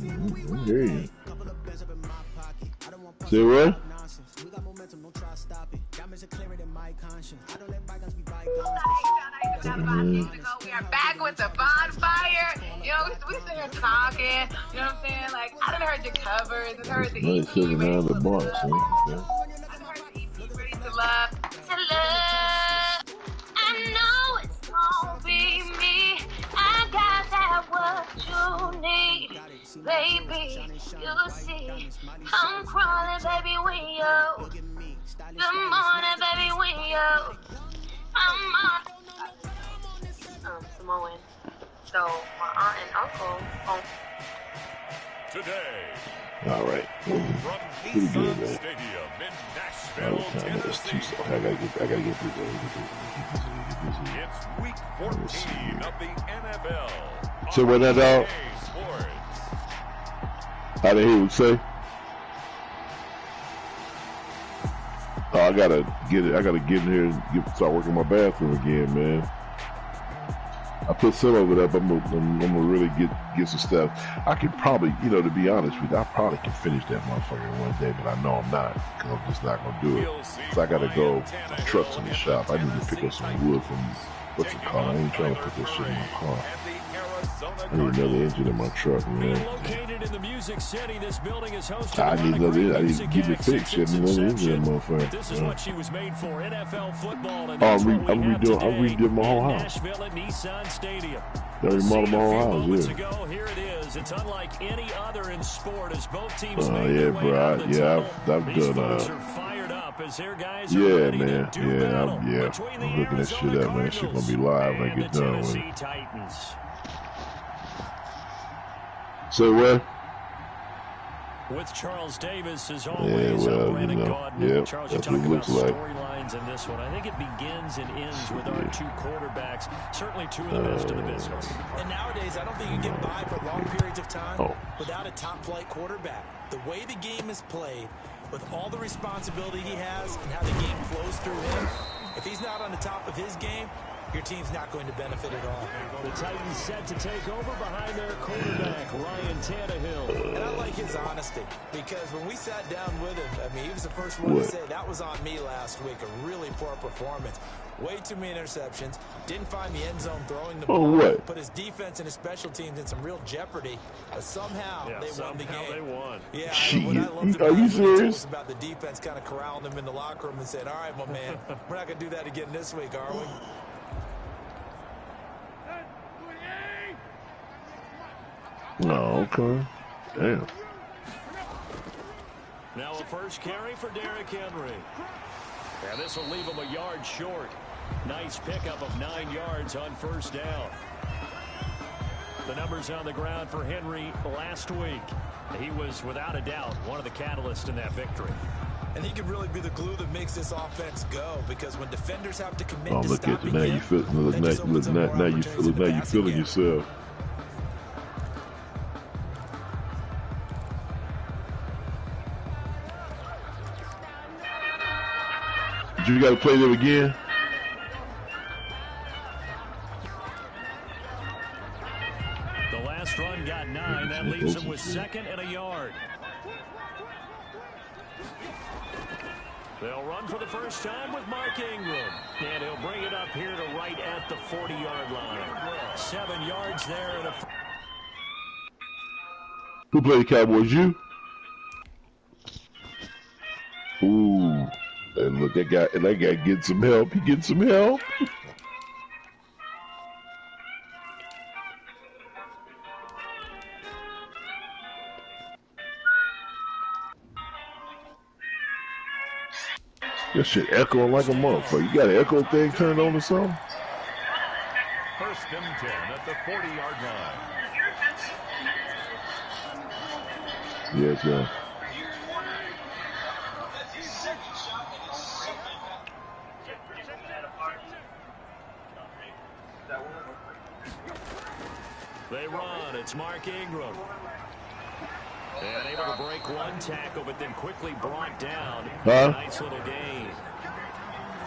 I hear you. Say what? We are back with the bonfire. You know, we sit here talking. You know what I'm saying? Like, I done heard your covers and heard the EP Sitting ready around the to bar, love. son. I done heard the EP ready to love. To love. I know it's gonna be me. I got that what you need. Baby, you see. I'm crawling, baby, when you. Good morning, baby, when you. I'm on. Samoan. So my aunt and uncle today. All right. From Pretty good, man. Stadium in All Nashville, the time. That's too Tennessee. slow. I gotta get busy. It's week 14 of the NFL. Say what that dog? Sports. I didn't hear you say. Oh, I gotta get it. I gotta get in here and start working my bathroom again, man. I put some over there, but I'm gonna really get some stuff. I could probably, to be honest with you, I probably can finish that motherfucker in one day, but I know I'm not, because I'm just not gonna do it. So I gotta go trucks in the shop. I need to pick up some wood from what's it called? I ain't trying to put that shit in my car. I need another engine in my truck, man. Located in the Music City, this building is hosted. I need another. I need to get it fixed. I need another engine in my motherfucker. This is what she was made for, NFL football. And I'm redoing my whole house. Nashville at Nissan Stadium. I remodeled my whole house. Ago, here it is. It's unlike any other in sport as both teams Oh yeah, bro. I've done. Fired up as their guys yeah, man. I'm looking at shit up, man. That shit gonna be live when I get done with it. Titans. Say what? With Charles Davis as always, Brandon Gaudin. Charles, you that's talk what it about looks like. Storylines in this one. I think it begins and ends with our two quarterbacks. Certainly two of the best in the business. And nowadays, I don't think you can get by for long periods of time without a top-flight quarterback. The way the game is played, with all the responsibility he has and how the game flows through him, if he's not on the top of his game, your team's not going to benefit at all. The Titans set to take over behind their quarterback, Ryan Tannehill. And I like his honesty, because when we sat down with him, I mean, he was the first one to say, that was on me last week, a really poor performance. Way too many interceptions, didn't find the end zone throwing the ball, put his defense and his special teams in some real jeopardy, but somehow they won the game. They won. Yeah, what I loved Are you serious? about the defense kind of corralling him in the locker room and said, all right, my man, we're not going to do that again this week, are we? Oh, okay. Damn. Now a first carry for Derrick Henry. And this will leave him a yard short. Nice pickup of 9 yards on first down. The numbers on the ground for Henry last week. He was, without a doubt, one of the catalysts in that victory. And he could really be the glue that makes this offense go, because when defenders have to commit to look at stopping you. Now him, you feel, now you feeling yourself. You got to play them again? The last run got 9. That leaves him with 2nd and a yard. They'll run for the first time with Mark Ingram. And he'll bring it up here to right at the 40-yard line. 7 yards there. And Who played the Cowboys? You? Ooh. And look, that guy getting some help. He getting some help. That shit echoing like a motherfucker. You got an echo thing turned on or something? First and 10 at the 40-yard line. Yes, sir. they run. It's Mark Ingram. And able to break one tackle, but then quickly brought down. Nice little gain.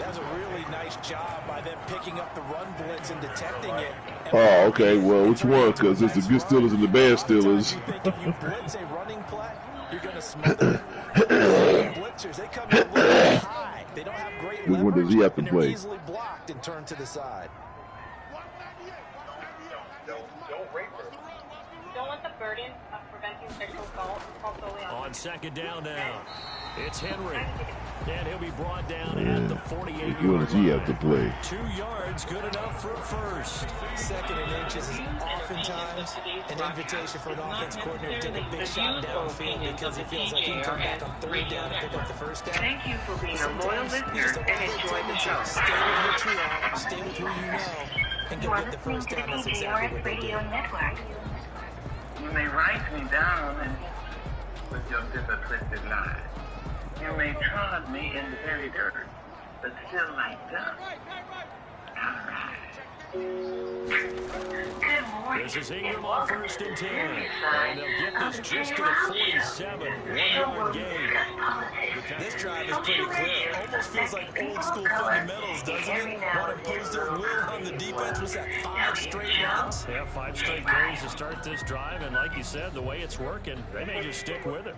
does a really nice job by them picking up the run blitz and detecting it. Oh, okay. Well, which one? Because it's the good Steelers and the bad Steelers. You think if you blitz a running play, you're going to smother it. Blitzers, they come in a little high. They don't have great leverage. Which one does he have to and play? They're easily blocked and turned to the side. Don't let the burden of preventing sexual assault fall solely on. On second down now, it's Henry. And he'll be brought down at the 48-yard line. What does he have to play? 2 yards, good enough for a first. Second and inches is oftentimes an invitation for an offense coordinator to take a big shot downfield because he feels like he can come back on third down and pick up the first down. Thank you for being a loyal listener and enjoy the show. Stay with what you are, stay with who you know, and go get the first down. That's exactly what they did. You may write me down and with your disappointed lies. You may trod me in the very dirt, but still like dust. All right. Good morning. This is Ingram on first and 10. And they'll get this just to the 47. 1-yard gain. This drive is pretty clear. Almost feels like old school fundamentals, doesn't it? Want to impose their will on the defense. Was that 5 straight runs? Yeah, 5 straight carries to start this drive. And like you said, the way it's working, they may just stick with it.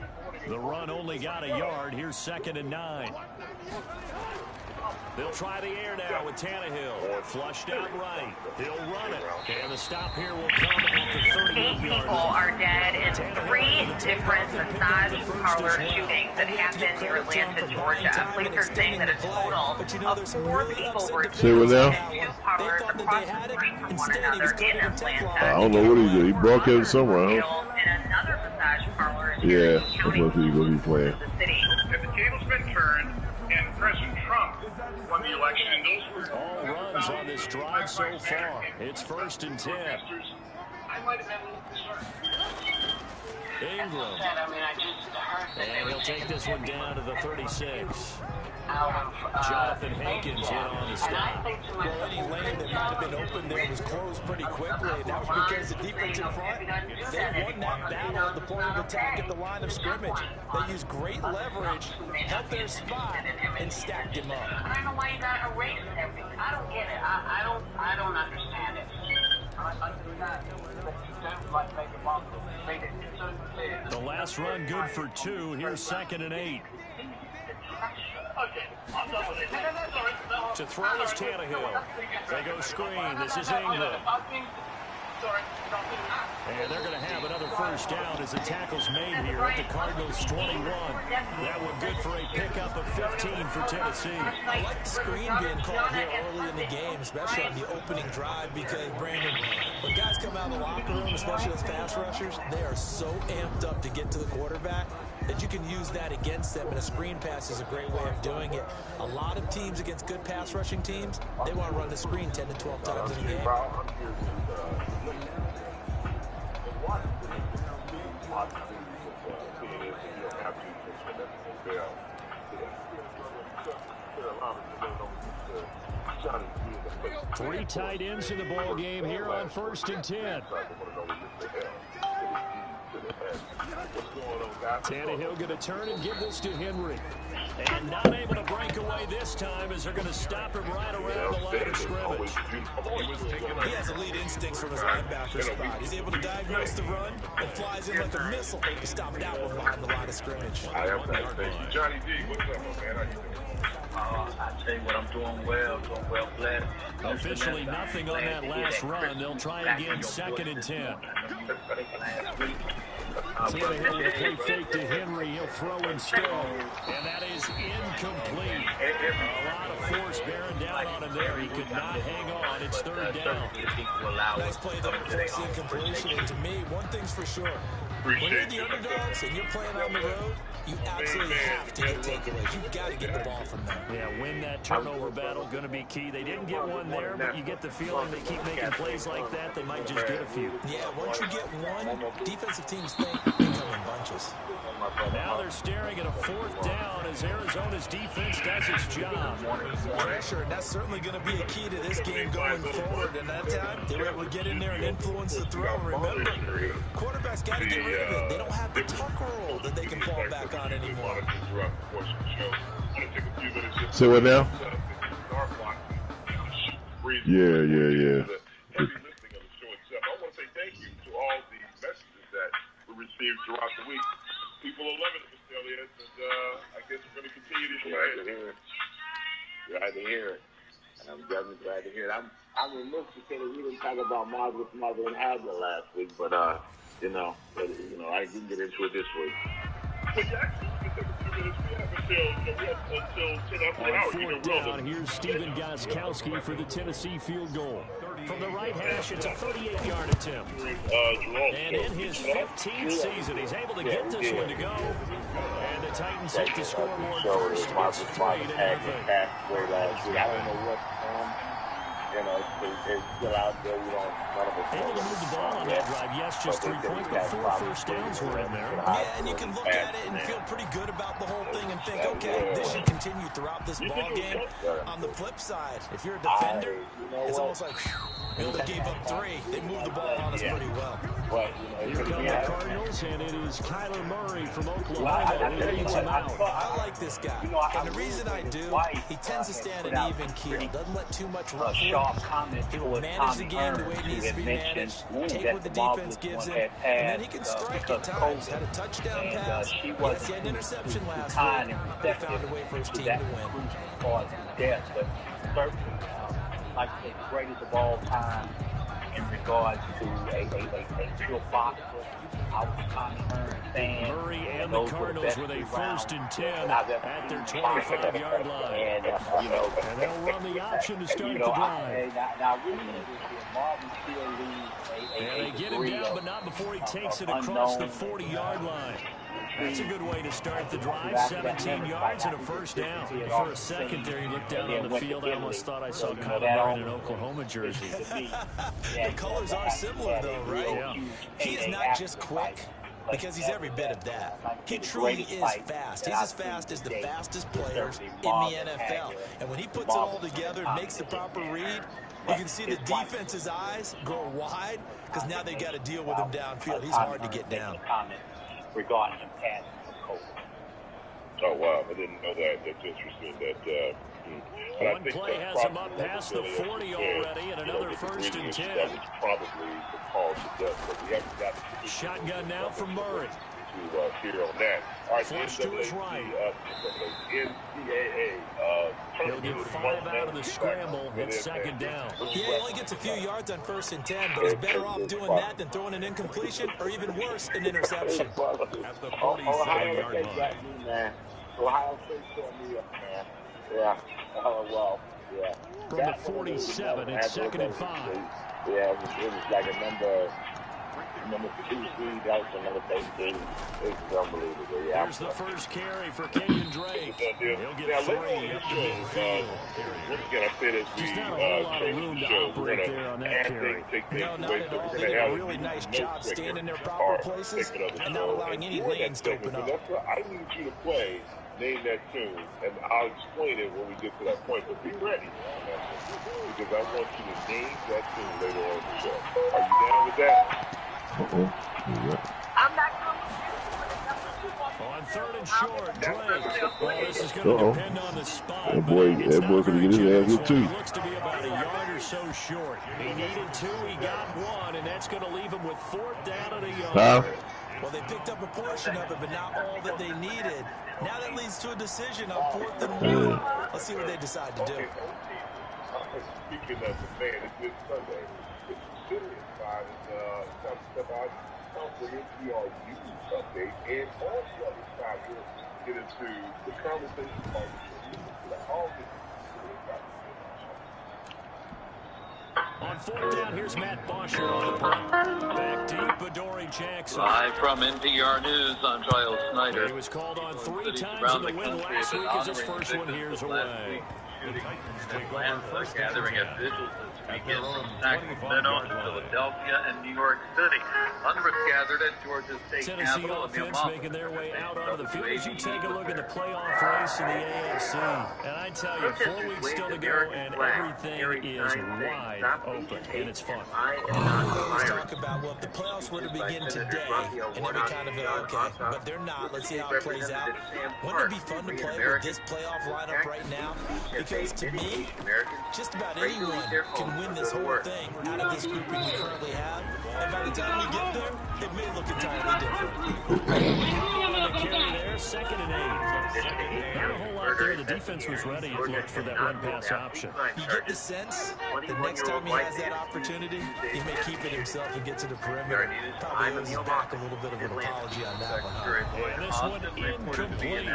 The run only got a yard. Here's 2nd and 9. They'll try the air now with Tannehill. Flushed out right. He'll run it. And the stop here will come at the 38-yard line. 8 people are dead in 3 different massage parlor shootings that happened near Atlanta, Georgia. Police are saying that a total of 4 people were killed in 2 parlors across the street from one another in Atlanta. I don't know what he did. He broadcast somewhere, huh? And another massage parlor in Yeah, Cherokee that's County, what he's going to be playing. the city. If the table's been turned and President Trump won the election and those were All runs on this drive so far. It's 1st and 10. I might have been Ingram. And he'll take this one down to the 36. Jonathan Hankins in on the stop. Well, any lane that might have been open there was closed pretty quickly, and that was because the defense in front, they won that battle at the point of attack at the line of scrimmage. They used great leverage, held their spot, and stacked him up. I don't know why you gotta erase everything. I don't get it. I don't understand it. The last run good for 2. Here's 2nd and 8. To throw is Tannehill. They go screen. This is Ingram. And they're going to have another first down as the tackle's made here at the Cardinals' 21. That one good for a pickup of 15 for Tennessee. I like the screen being called here early in the game, especially on the opening drive, because, Brandon, when guys come out of the locker room, especially those pass rushers, they are so amped up to get to the quarterback that you can use that against them, and a screen pass is a great way of doing it. A lot of teams against good pass rushing teams, they want to run the screen 10 to 12 times in a game. Three tight ends in the ball game here on 1st and 10. Tannehill going to turn and give this to Henry. And not able to break away this time as they're going to stop him right around the line of scrimmage. He has elite instincts from his linebacker spot. He's able to diagnose the run and flies in like a missile to stop that one behind the line of scrimmage. Johnny D, what's up, man? How you doing? I tell you what, I'm doing well, glad. Officially nothing on that last run. They'll try again 2nd and 10. Tannehill with a play fake to Henry. He'll throw instead. And that is incomplete. A lot of force bearing down on him there. He could not hang on. It's 3rd down. Nice play there to force the incompletion. And to me, one thing's for sure. When you're the underdogs and you're playing on the road, you absolutely have to get takeaways. You've got to get the ball from them. Yeah, win that turnover battle, going to be key. They didn't get one there, but you get the feeling they keep making plays like that, they might just get a few. Yeah, once you get one, defensive teams think they come in bunches. Now they're staring at a 4th down as Arizona's defense does its job. Pressure, and that's certainly going to be a key to this game going forward. And that time, they were able to get in there and influence the throw. Remember, quarterbacks got to get rid of it. They don't have the tuck roll that they can fall back on anymore. Say what now? reason. Yeah. Heavy lifting of the show itself. I want to say thank you to all the messages that we received throughout the week. People are loving it, Mr. Elliott, and I guess we're going to continue to share it. Glad to hear it. And I'm definitely glad to hear it. I'm remiss to say that we didn't talk about Margaret and Adler last week, but I didn't get into it this week. But you actually can take a few minutes. We have until 10 after the hour. On 4th down, here's Stephen Gostkowski for the Tennessee field goal. From the right hash, it's a 38-yard attempt. And in his 15th season, he's able to get this one to go. And the Titans hit the scoreboard first. It's 3-0. I don't know what it's still out there. Able to move the ball on that drive. Yes, just 3 points, but 4 first downs were in there. Yeah, and you can look at it and feel pretty good about the whole thing and think, okay, this should continue throughout this ball game. On the flip side, if you're a defender, it's almost like, they gave up 3. They moved the ball on us pretty well. Here come the Cardinals, and it is Kyler Murray from Oklahoma who leads him out. I like this guy, and the reason I do, he tends to stand an even keel, doesn't let too much ruffle. He will manage the game the way it needs to be managed, take what the defense gives him, and then he can strike at times. Had a touchdown pass, yes, he had an interception last week. They found a way for his team to win. But certainly, like the greatest of all time in regards to a pure boxer. I was a Tommy Hearn fan. Murray and the Cardinals with a 1st and 10 at their 25-yard line. And they'll run the option to start the drive. And they get him down, but not before he takes it across the 40-yard line. That's a good way to start the drive. 17 yards and a 1st down. For a second there, he looked down on the field. I almost thought I saw Kyler Murray in an Oklahoma jersey. The colors are similar, though, right? Yeah. He is not just quick, because he's every bit of that. He truly is fast. He's as fast as the fastest players in the NFL. And when he puts it all together and makes the proper read, you can see the defense's eyes grow wide, because now they've got to deal with him downfield. He's hard to get down. Regarding him passing from Cole. Oh, wow. I didn't know that. That's interesting. One play has him up past the 40 already, and another 1st and 10. That was probably the call to death, but we haven't got to shotgun now from Murray. To hear on that. All right, Force to his right. NCAA. He'll get 5 out of the scramble. It's 2nd down. Yeah, he only gets a few yards on 1st and 10, but he's better off doing that than throwing an incompletion, or even worse, an interception. At the 47-yard line. Ohio State showed me up, man. Yeah. Oh, well, yeah. From the 47, it's 2nd and 5. Yeah, it was like a number 2 seed. That was another 13. It's unbelievable. Yeah. Here's the first carry for Kenyon Drake. He'll get 3 up the midfield. Just not a whole lot of room to operate there on that carry. No, not at all. They did a really nice job staying in their proper places and not allowing any lanes to open up. I need you to play Name That Tune, and I'll explain it when we get to that point. But be ready, because I want you to name that tune later on in the show. Are you down with that? I'm not going on 3rd and short, Drake. Well, this is going to depend on the spot. That boy's going to get his ass hit too. He looks to be about a yard or so short. He needed 2, he got 1, and that's going to leave him with 4th down and a yard. Well, they picked up a portion of it, but not all that they needed. Now that leads to a decision on 4th and 1. Let's see what they decide to do. Speaking as a fan, it's Sunday. It's serious side, and some stuff out for NPRU update, and on the other side, we'll get into the conversation part of all this. On 4th down, here's Matt Bosher on the punt. Back deep, Adoree Jackson. Live from NPR News, I'm Giles Snyder. He was called on 3 times in the win last week as his first one here's away. Plans for gathering officials this weekend from Sacramento to Philadelphia and New York City. Hundreds gathered at Georgia State Tennessee Capitol. offense making their way out onto the field as you take a look at the playoff race in the AFC. And I tell you, 4 weeks still to go, and everything is wide open, and it's fun. Let's talk about, well, if the playoffs were to begin today, and then we kind of go, okay, but they're not. Let's see how it plays out. Wouldn't it be fun to play with this playoff lineup right now? because to me, just about anyone can win this whole thing out of this grouping we currently have. And by the time we get there, it may look entirely different. Carry there, 2nd and 8. Not a whole lot there. The defense was ready, it looked, for that run-pass option. You get the sense that next time he has that opportunity, he may keep it himself and get to the perimeter. Probably owes back a little bit of an apology on that one, huh? And this one incomplete.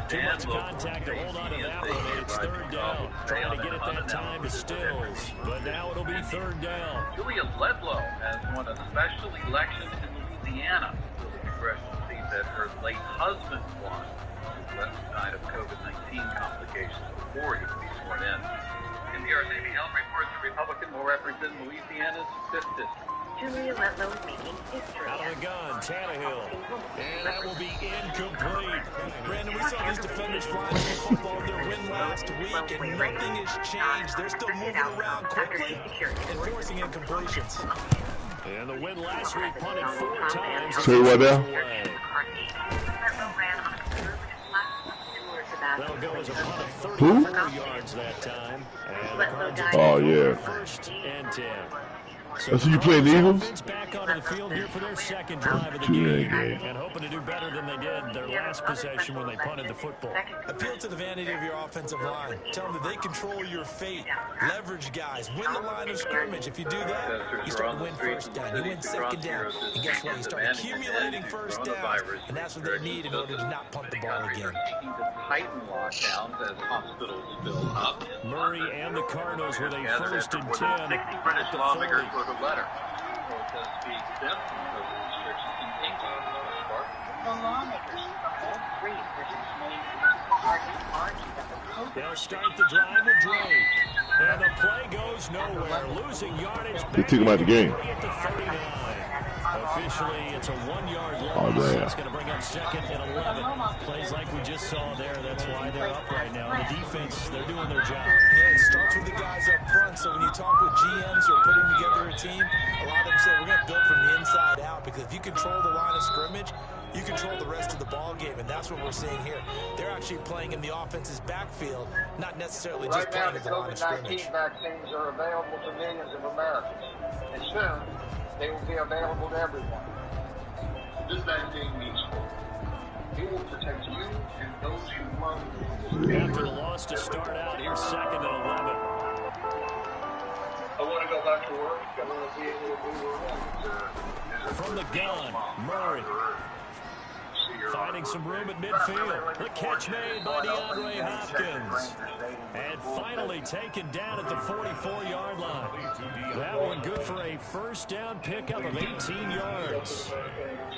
Too much contact to hold on to that one, and it's 3rd down. Trying to get it that time to Stills, but now it'll be 3rd down. Julia Ledlow has won a special election in Louisiana for the congressional seat that her late husband won. West died of COVID-19 complications before he could be sworn in. NPR's Amy Helm reports the Republican will represent Louisiana's 5th district. Julia Letlow's making history. Out of the gun, Tannehill. And that will be incomplete. Brandon, we saw these defenders flying some football in their win last week, and nothing has changed. They're still moving around quickly and forcing incompletions. And the win last week punted 4 times. Say what now? That'll go as a punt of 34 yards that time. And the Cards Oh, yeah. 1st and 10. So you playing the Eagles? Back onto the field here for their 2nd drive of the game, and hoping to do better than they did their last possession when they punted the football. Appeal to the vanity of your offensive line. Tell them that they control your fate. Leverage guys. Win the line of scrimmage. If you do that, you start to win 1st down. You win 2nd down. And guess what? You start accumulating 1st down. And that's what they need in order to not punt the ball again. Tighten lockdowns as hospitals fill up. Murray and the Cardinals with a 1st and 10 British at the lawmakers 40. wrote a letter. Protest be exempt from COVID restrictions in England for the most part. The lawmakers, the whole 3 British nations argued that the COVID They'll start the drive with Drake. And the play goes nowhere. Losing yardage. They took him out of the game. At the 39. Officially, it's a 1-yard loss. Oh, damn. That's going to bring up 2nd and 11. Plays like we just saw there. That's why they're up right now. The defense, they're doing their job. Yeah, it starts with the guys up front. So when you talk with GMs who are putting together a team, a lot of them say we're going to build from the inside out, because if you control the line of scrimmage, you control the rest of the ball game, and that's what we're seeing here. They're actually playing in the offense's backfield, not necessarily just playing at the line of scrimmage. Right now, the COVID-19 vaccines are available to millions of Americans, and soon they will be available to everyone. This vaccine means it will protect you and those you love. After the loss to start out, here's 2nd and 11. I want to go back to work. I want to be able to move around. From the gun, Murray. Finding some room at midfield. The catch made by DeAndre Hopkins. And finally taken down at the 44-yard line. That one good for a 1st down pickup of 18 yards.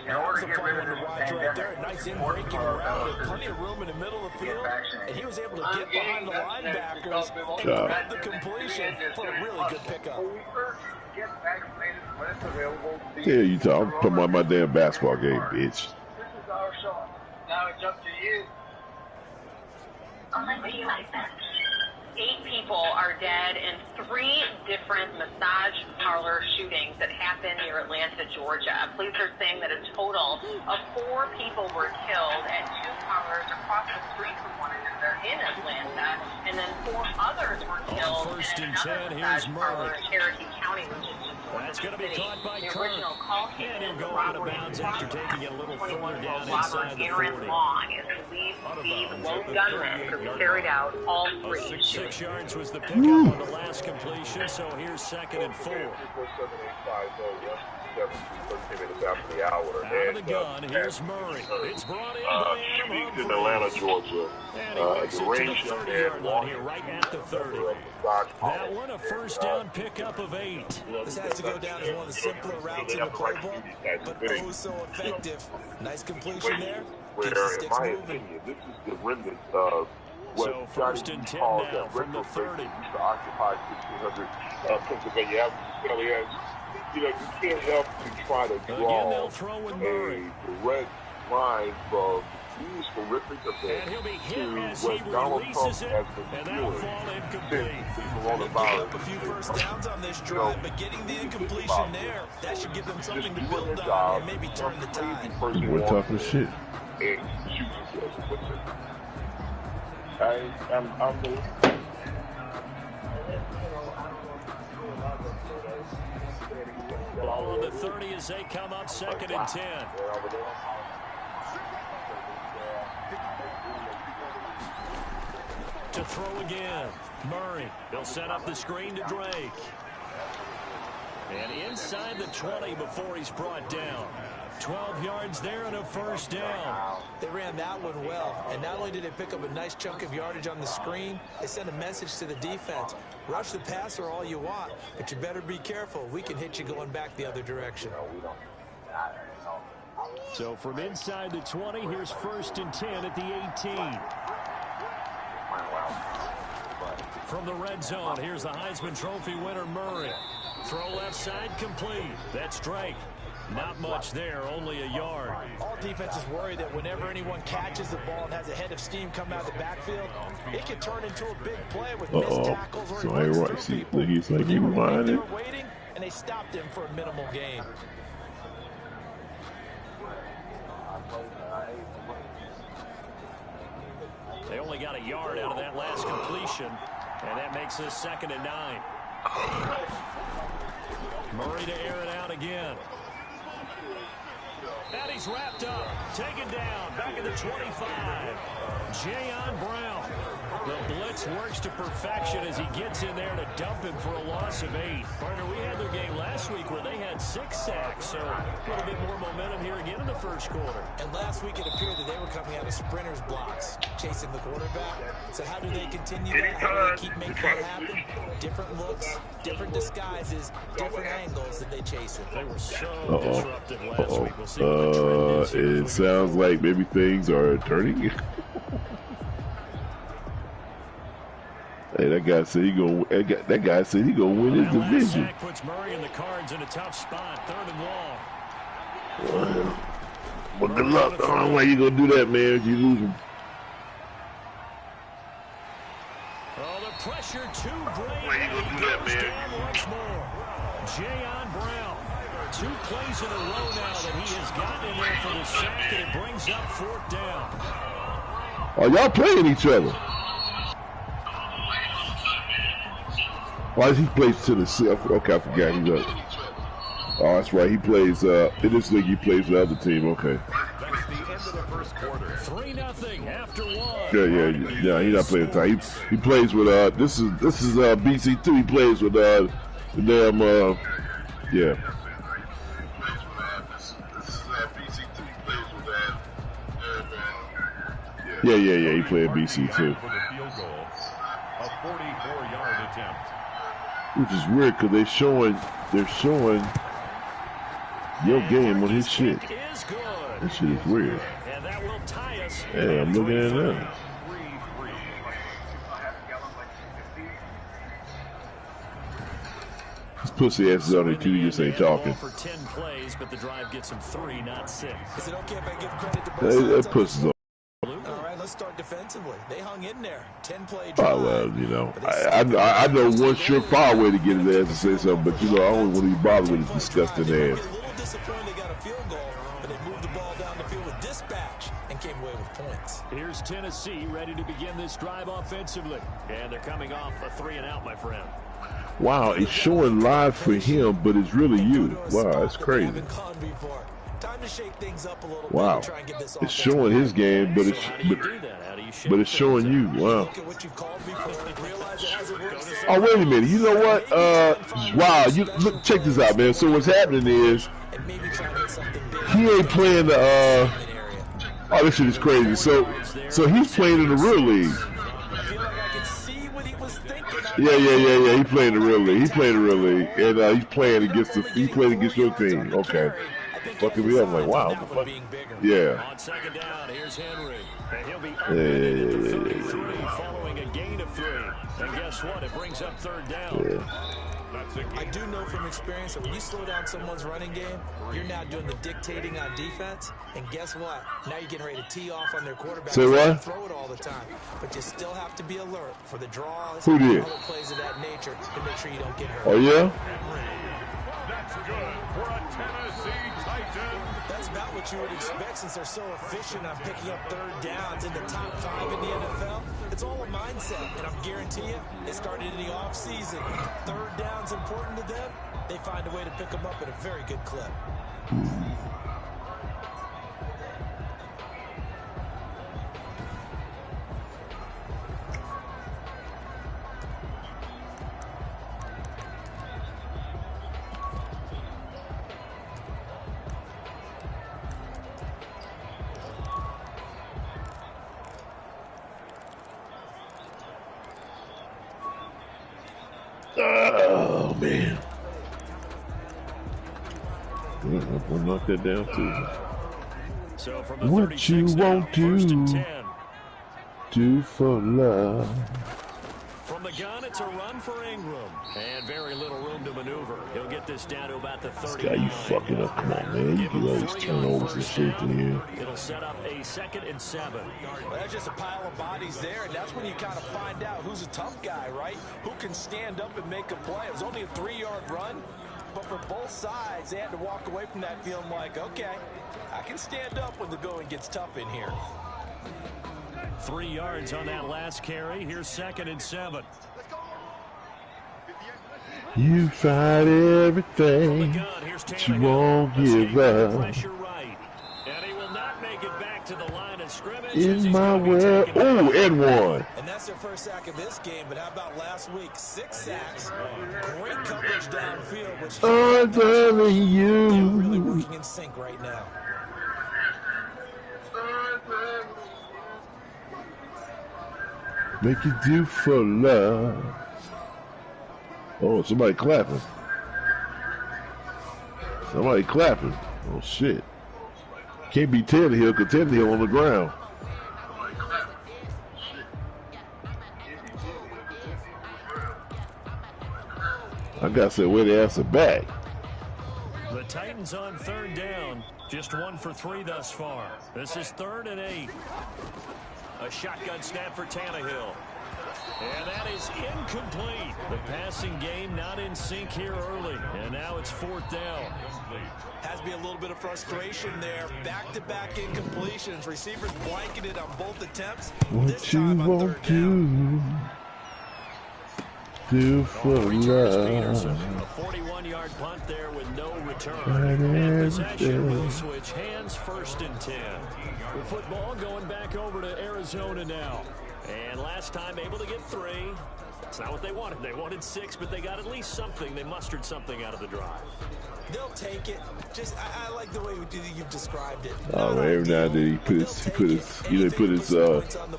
That was a fun one to watch right there. Nice in-breaking around it. Plenty of room in the middle of the field. And he was able to get behind the linebackers and grab the completion for a really good pickup. Yeah, you talk. I'm talking about my damn basketball game, bitch. Now it's up to you. Oh, what do you like that? 8 people are dead in 3 different massage parlor shootings that happened near Atlanta, Georgia. Police are saying that a total of 4 people were killed at 2 parlors across the street from one another in Atlanta, and then 4 others were killed in another massage parlor in Cherokee County, which is just That's going to be caught by the Kirk. original call came And he'll in go for out of robbery. bounds after taking it a little further down 21-year-old inside the Aaron 40. Long is believed to be the lone gunman who carried out all 3 shootings. 6 yards was the pickup on the last completion, so here's 2nd and 4. Out of the gun, here's Murray. It's brought in by Adam Humphreys in Humphreys. Atlanta, Georgia. And he works The it to range the young 30-yard man line here, right at the 30. That one a 1st down pickup of 8. This has to go down as one of the simpler routes in the playbook, but oh so effective. Nice completion there. Keeps the Where, in sticks my moving. opinion, this is the remnant of what So Johnny 1st and 10 calls now that from the retro 30. place that used to occupy 1600 Pennsylvania Avenue. You know, you can't help to try to Again, draw they'll throw with Murray. a direct line from these horrific And he'll be events hit to as he what Donald Trump releases it, has and been that'll doing fall since incomplete. the They coronavirus. gave up a few 1st downs on this drive, but getting the incompletion there, that should give them something to build on and maybe turn the tide. We're talking shit. And shoot himself. I'm Ball on the 30 as they come up 2nd and 10. To throw again. Murray. He'll set up the screen to Drake. And inside the 20 before he's brought down. 12 yards there and a first down. They ran that one well, and not only did they pick up a nice chunk of yardage on the screen, they sent a message to the defense. Rush the passer all you want, but you better be careful. We can hit you going back the other direction. So from inside the 20, here's 1st and 10 at the 18. From the red zone, here's the Heisman Trophy winner, Murray. Throw left side complete. That's Drake. Not much there, only a yard. All defenses worry that whenever anyone catches the ball and has a head of steam come out of the backfield, it can turn into a big play with missed tackles or so right. He's like, they were waiting, and they stopped him for a minimal gain. They only got a yard out of that last completion, and that makes this 2nd and 9. Murray to air it out again. And he's wrapped up, taken down, back at the 25. Jayon Brown. The blitz works to perfection as he gets in there to dump him for a loss of 8. Partner, we had their game last week where they had 6 sacks, so a little bit more momentum here again in the first quarter. And last week it appeared that they were coming out of sprinters blocks, chasing the quarterback. So how do they continue that? How do they keep making it happen? Different looks, different disguises, different angles that they chase it. They were so disruptive last week. We'll see what the trend is. It sounds like maybe things are turning. Hey, that guy said he gonna win his division. Sack puts Murray and the Cards in a tough spot, 3rd and long. Well, good luck. I don't know why you gonna do that, man. If you lose him. Oh, the pressure too great. Why you gonna do that, man? Once more. Jayon Brown. 2 plays in a row now that he has gotten in there for the sack, and it brings up 4th down. Oh, y'all playing each other. Why does he play Tennessee? Okay, I forgot he's up. Oh, that's right. He plays, in this league, he plays the other team. Okay. That's the end of the first quarter. 3-0 after 1. Yeah, he's not playing time. He plays with, this is BC2. He plays with, the damn, yeah. Yeah, he played BC2. For the field goal, a 44-yard attempt. Which is weird because they're showing your game on his shit. That shit is weird. And that will tie us. Yeah, I'm looking at it now. This pussy ass is on there too, you just ain't talking. For 10 plays, but the drive gets him 3, not 6. Is it okay if I give credit to both sides? That pussy's on. All right, let's start defensively. They hung in there. 10-play drive. Oh, well, you know, I know one surefire way to get his ass to say something, but, you know, I don't want to be bothered with his disgusting ass. A little disappointed they got a field goal, but they moved the ball down the field with dispatch and came away with points. Here's Tennessee ready to begin this drive offensively. And they're coming off a 3-and-out, my friend. Wow, it's showing live for him, but it's really you. Wow, that's crazy. Time to shake things up a little wow, bit and try and get this it's showing his game, but it's showing you. Wow. Oh, wait a minute. You know what? Wow. You look. Check this out, man. So what's happening is he ain't playing the. Oh, this shit is crazy. So he's playing in the real league. Yeah. He playing in the real league. And he's playing against your team. Okay. Fucking me up. I'm like, wow. What the fuck? Yeah. On 2nd down, here's Henry. And he'll be following a gain of 3. And guess what? It brings up 3rd down. Yeah. I do know from experience that when you slow down someone's running game, you're now doing the dictating on defense. And guess what? Now you're getting ready to tee off on their quarterback. Say what? Throw it all the time. But you still have to be alert for the draws and other plays of that nature to make sure you don't get hurt. Oh, yeah? That's good for a Tennessee touchdown. That's about what you would expect since they're so efficient on picking up third downs in the top 5 in the NFL. It's all a mindset, and I'm guarantee you, it started in the offseason. Third down's important to them. They find a way to pick them up at a very good clip. Oh, man. We'll knock that down, too. So from the What you won't do for love. From the gun, it's a run for Ingram. And very little room to maneuver. He'll get this down to about the 30. This guy, you fucking up. Come on, man. You do all these turnovers and shit in here. It'll set up a 2nd and 7. Well, that's just a pile of bodies there, and that's when you kind of find out who's a tough guy, right? Who can stand up and make a play. It was only a 3-yard run, but for both sides, they had to walk away from that feeling like, okay, I can stand up when the going gets tough in here. 3 yards on that last carry. Here's 2nd and 7. You fight everything, but you won't give up. Right. And he will not make it back to the line of scrimmage. In my way. Oh, and one. And that's their first sack of this game, but how about last week? 6 sacks. Great coverage downfield, which I'm loving you. They're really working in sync right now. Make it do for love. Oh, somebody clapping. Somebody clapping. Oh, shit. Can't be Tannehill because Tannehill on the ground. I got to say, where the ass are back. The Titans on 3rd down. Just 1 for 3 thus far. This is 3rd and 8. A shotgun snap for Tannehill. And that is incomplete. The passing game not in sync here early. And now it's 4th down. Has to be a little bit of frustration there. Back-to-back incompletions. Receivers blanketed on both attempts. What you won't do for love. A 41-yard punt there with no return. And possession will switch hands 1st and 10. The football going back over to Arizona now. And last time able to get 3. It's not what they wanted. They wanted 6, but they got at least something. They mustered something out of the drive. They'll take it. Just, I like the way you've described it. Oh, man, every now and then he put his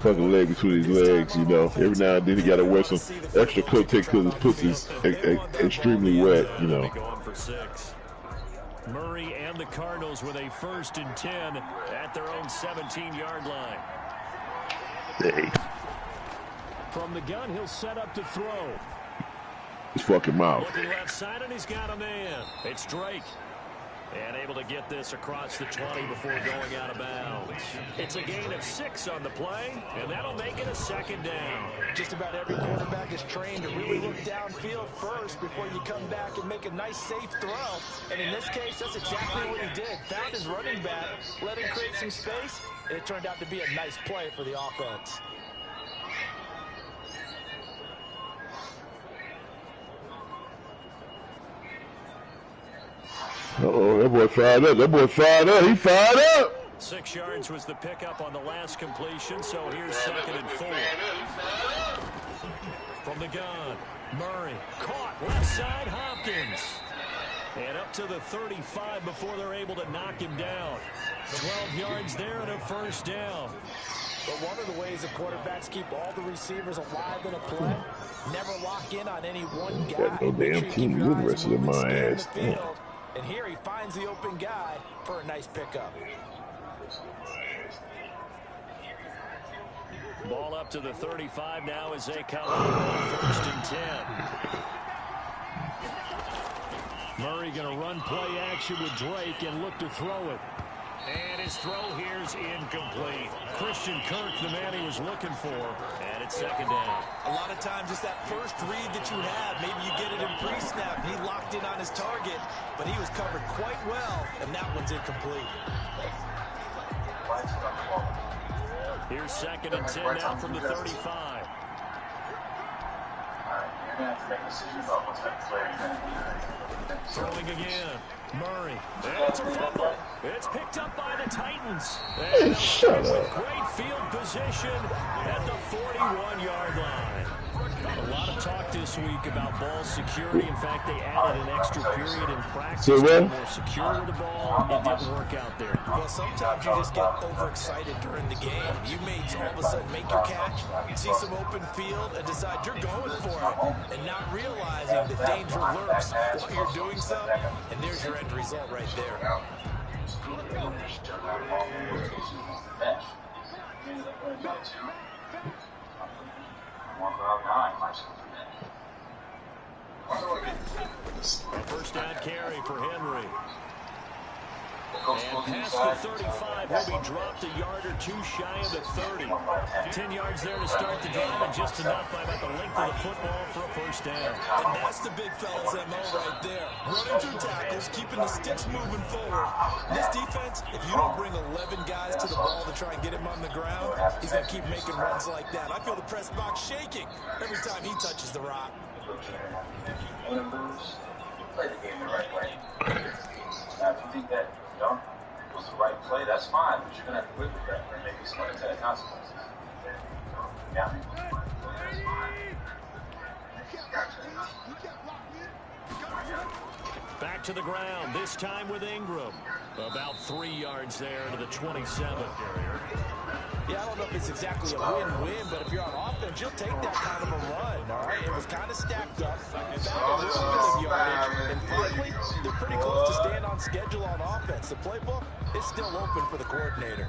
fucking leg between his legs, you know. Every now and then he got to wear some extra coat take because his pussy's extremely wet, you know. Going for 6. Murray and the Cardinals with a 1st and 10 at their own 17-yard line. Hey. From the gun, he'll set up to throw. His fucking mouth. Looking left side, and he's got a man. It's Drake. And able to get this across the 20 before going out of bounds. It's a gain of 6 on the play, and that'll make it a 2nd down. Just about every quarterback is trained to really look downfield first before you come back and make a nice, safe throw. And in this case, that's exactly what he did. Found his running back, let him create some space, and it turned out to be a nice play for the offense. Uh-oh, that boy fired up. That boy fired up. He fired up. 6 yards was the pickup on the last completion, so here's 2nd and 4. From the gun, Murray caught left side, Hopkins. And up to the 35 before they're able to knock him down. 12 yards there and a 1st down. But one of the ways the quarterbacks keep all the receivers alive in a play, never lock in on any one guy. Got no damn team. You the rest of my ass. And here he finds the open guy for a nice pickup. Ball up to the 35 now as they come on 1st and 10. Murray going to run play action with Drake and look to throw it. And his throw here's incomplete. Christian Kirk, the man he was looking for, and it's second down. A lot of times it's that first read that you have. Maybe you get it in pre-snap. He locked in on his target, but he was covered quite well, and that one's incomplete. Here's second and 10 now from the 35. Throwing again. Murray. It's a fumble. It's picked up by the Titans. And shut up. Great field position at the 41-yard line. A lot of talk this week about ball security. In fact, they added an extra period in practice to be more secure with the ball. It didn't work out there. Well, sometimes you just get overexcited during the game. You may all of a sudden make your catch, see some open field, and decide you're going for it, and not realizing the danger lurks while you're doing so, and there's your end result right there. A first down carry for Henry. And past the 35, will be dropped a yard or two shy of the 30. 10 yards there to start the drive, and just enough by about the length of the football for a first down. And that's the big fella's MO right there. Running through tackles, keeping the sticks moving forward. This defense, if you don't bring 11 guys to the ball to try and get him on the ground, he's going to keep making runs like that. I feel the press box shaking every time he touches the rock. Win or lose, you play the game the right way. Now, if you think that it was the right play, that's fine, but you're going to have to live with that and maybe some unintended consequences. Yeah. That's fine. Back to the ground, this time with Ingram. About 3 yards there to the 27. Yeah, I don't know if it's exactly a win-win, but if you're on offense, you'll take that kind of a run, all right? It was kind of stacked up. Found a little bit of yardage, and frankly, they're pretty close to staying on schedule on offense. The playbook is still open for the coordinator.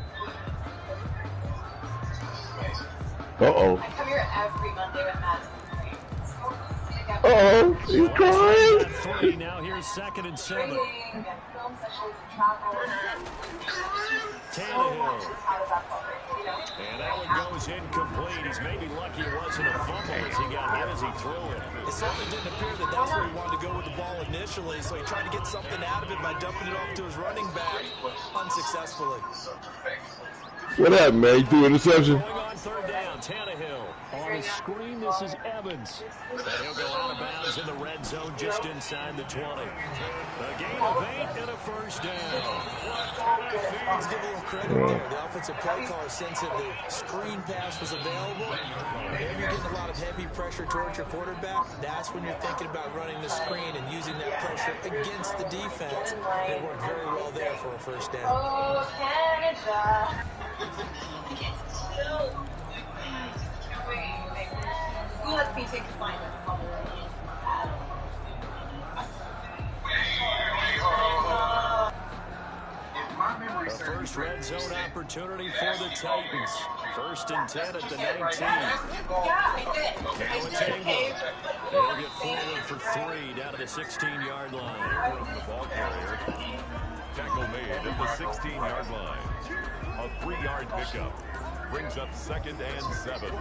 Uh-oh. I come here every Monday with Madison. Uh-oh, he's crying. 3, now here's second and 7. Tannehill. And that one goes incomplete. He's maybe lucky it wasn't a fumble as he got hit as he threw it. It certainly didn't appear that that's where he wanted to go with the ball initially, so he tried to get something out of it by dumping it off to his running back unsuccessfully. What happened, man? You threw an interception? Going on third down, Tannehill. On the screen, this is Evans. And he'll go out of bounds in the red zone just inside the 20. A gain of 8 and a first down. Let's give a little credit there. The offensive play caller sensed that the screen pass was available. Whenever you're getting a lot of heavy pressure towards your quarterback, that's when you're thinking about running the screen and using that pressure against the defense. And it worked very well there for a first down. Oh, Canada. Who has me take the final? A first red zone opportunity for the Titans. First and 10 at the 19. Now it's Ingram. He'll get forward for 3 down to the 16-yard line. The ball carrier. Tackle made at the 16-yard line. A 3-yard pickup brings up second and 7.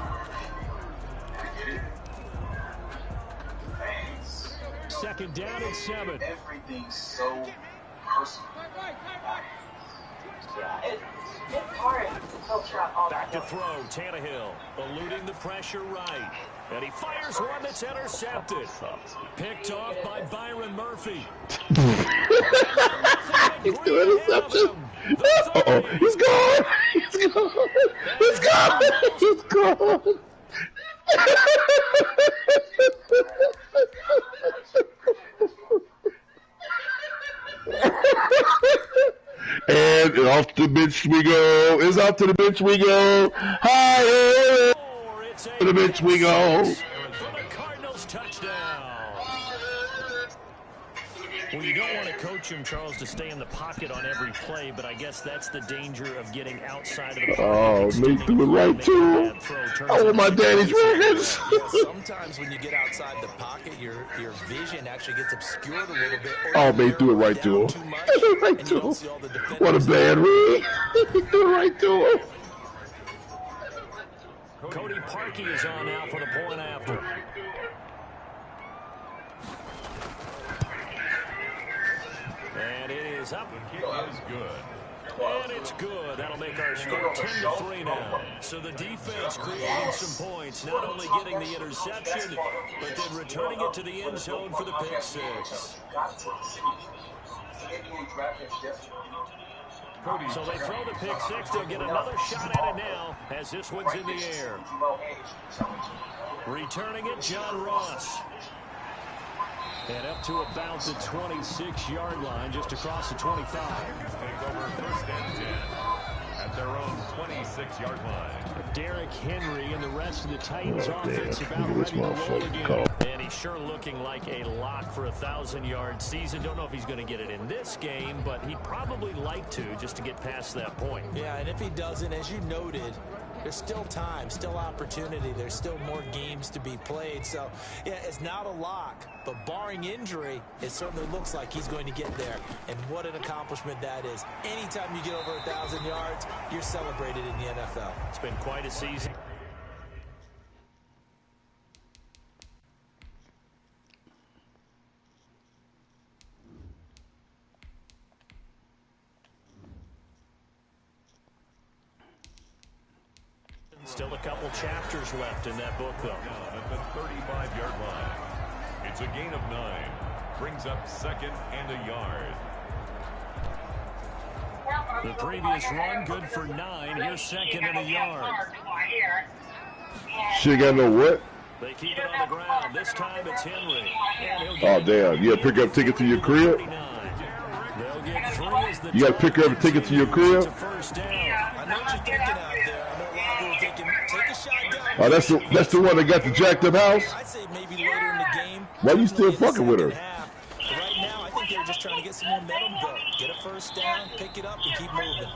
Second down and 7. Everything's so personal. It's hard to filter out all Back to throw, Tannehill, eluding the pressure right. And he fires one that's intercepted. Picked off by Byron Murphy. He's doing interception. Uh-oh, he's gone. He's gone. He's gone. He's gone. And off the bench we go. It's off to the bench we go. Higher. To the bench we go. For the Cardinals touchdown. Well, you don't want to coach coach him, Charles, to stay in the pocket on every play, but I guess that's the danger of getting outside of the pocket. Oh, Nate threw it right to him. Oh, my daddy's records. Sometimes when you get outside the pocket, your vision actually gets obscured a little bit. Oh, Nate threw it right to him. Right to him. What a bad read. He threw it right to him. Cody Parkey is on now for the point after. And it is up. It is good. And it's good. That'll make our score 10-3 now. So the defense creating some points, not only getting the interception, but then returning it to the end zone for the pick six. So they throw the pick six. They'll get another shot at it now as this one's in the air. Returning it, John Ross. And up to about the 26-yard line, just across the 25. Take over first and 10 at their own 26-yard line. Derrick Henry and the rest of the Titans offense about ready to roll again. And he's sure looking like a lock for a 1,000-yard season. Don't know if he's going to get it in this game, but he'd probably like to just to get past that point. Yeah, and if he doesn't, as you noted, there's still time, still opportunity. There's still more games to be played. So, yeah, it's not a lock, but barring injury, it certainly looks like he's going to get there. And what an accomplishment that is. Anytime you get over 1,000 yards, you're celebrated in the NFL. It's been quite a season. Still a couple chapters left in that book, though. At the 35-yard line. It's a gain of 9. Brings up second and a yard. The previous run, good for 9. Here's second and a yard. She got no what? They keep it on the ground. This time it's Henry. Oh, damn. You got to pick up a ticket to your crib? You got to pick up a ticket to your crib? I know what you're thinking out there. Oh, that's the one that got the jacked up house? I'd say maybe later in the game. Why you still fucking with her? Right now, I think they're just trying to get some momentum going. Get a first down, pick it up, and keep moving.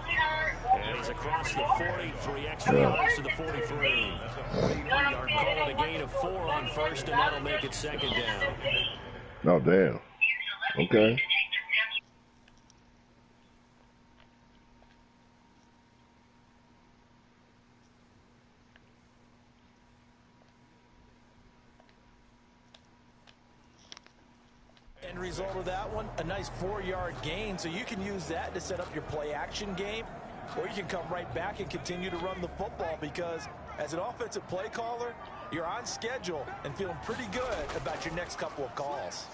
And he's across the 40, 3 extra yards to the 43. Call it a gain of 4 on first, and that'll make it second down. Oh, damn. Okay. End result of that one, a nice 4-yard gain, so you can use that to set up your play-action game, or you can come right back and continue to run the football because as an offensive play caller, you're on schedule and feeling pretty good about your next couple of calls.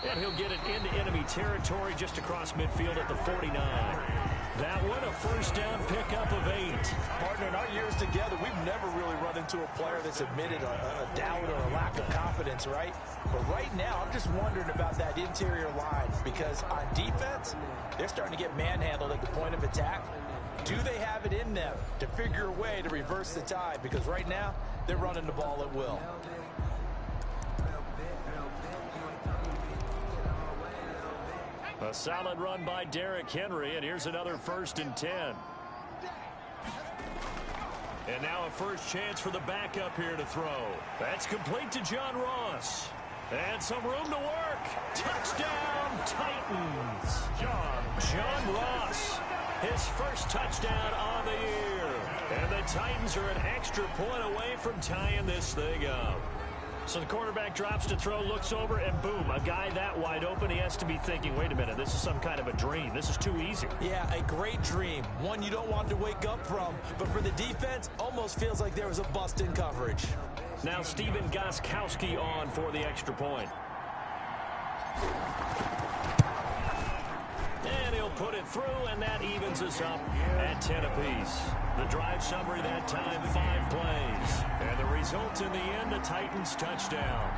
And he'll get it into enemy territory just across midfield at the 49. That one, a first down pickup of 8. Partner, in our years together, we've never really run into a player that's admitted a doubt or a lack of confidence, right? But right now, I'm just wondering about that interior line because on defense, they're starting to get manhandled at the point of attack. Do they have it in them to figure a way to reverse the tide? Because right now, they're running the ball at will. A solid run by Derrick Henry, and here's another first and 10. And now a first chance for the backup here to throw. That's complete to John Ross. And some room to work. Touchdown, Titans. John Ross, his first touchdown on the year. And the Titans are an extra point away from tying this thing up. So the quarterback drops to throw, looks over, and boom, a guy that wide open, he has to be thinking, wait a minute, this is some kind of a dream. This is too easy. Yeah, a great dream. One you don't want to wake up from. But for the defense, almost feels like there was a bust in coverage. Now Stephen Gostkowski on for the extra point. And he'll put it through, and that evens us up at 10 apiece. The drive summary that time, 5 plays. And the result in the end, the Titans touchdown.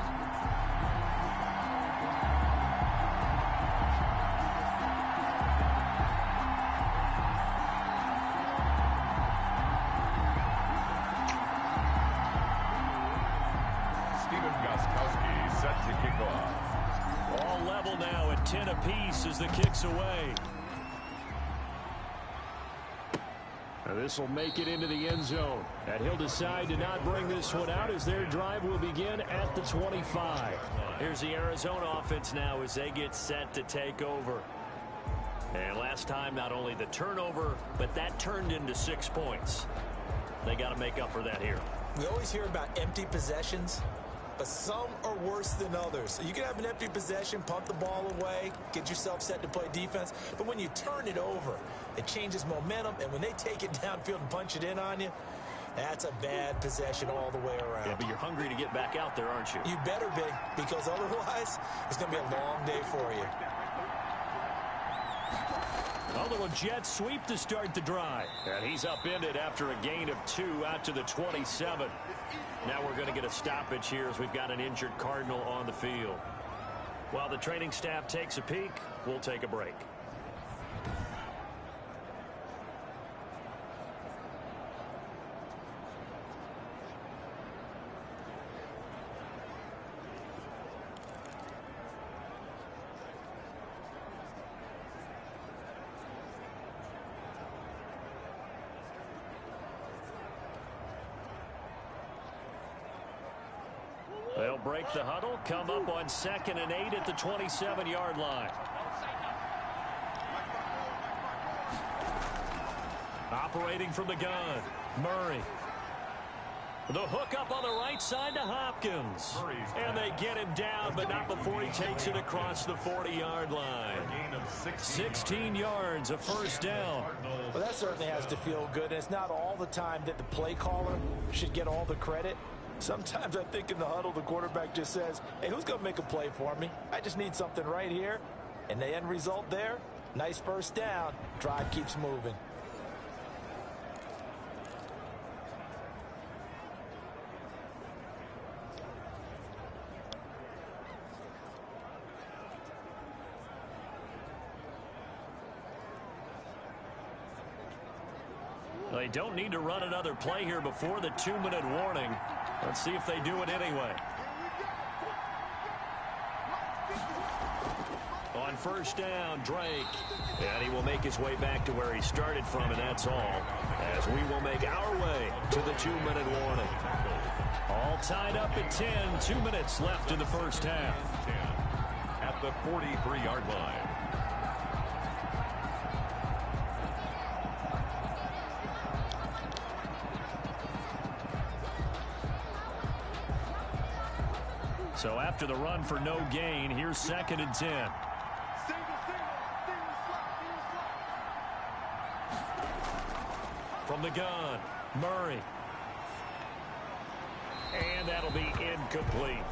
Stephen Gostkowski set to kick off. All level misses the kicks away. This will make it into the end zone. And he'll decide to not bring this one out as their drive will begin at the 25. Here's the Arizona offense now as they get set to take over. And last time, not only the turnover, but that turned into 6 points. They got to make up for that here. We always hear about empty possessions, but some are worse than others. You can have an empty possession, pump the ball away, get yourself set to play defense, but when you turn it over, it changes momentum, and when they take it downfield and punch it in on you, that's a bad possession all the way around. Yeah, but you're hungry to get back out there, aren't you? You better be, because otherwise, it's going to be a long day for you. A little jet sweep to start the drive. And he's upended after a gain of 2 out to the 27. Now we're going to get a stoppage here as we've got an injured Cardinal on the field. While the training staff takes a peek, we'll take a break. They'll break the huddle, come up on 2nd and 8 at the 27-yard line. Operating from the gun, Murray. The hook up on the right side to Hopkins. And they get him down, but not before he takes it across the 40-yard line. 16 yards, a first down. Well, that certainly has to feel good. And it's not all the time that the play caller should get all the credit. Sometimes I think in the huddle, the quarterback just says, hey, who's going to make a play for me? I just need something right here. And the end result there, nice first down. Drive keeps moving. They don't need to run another play here before the 2-minute warning. Let's see if they do it anyway. On first down, Drake. And he will make his way back to where he started from, and that's all. As we will make our way to the 2-minute warning. All tied up at 10. 2 minutes left in the first half. At the 43-yard line. So after the run for no gain, here's 2nd and 10. From the gun, Murray. And that'll be incomplete.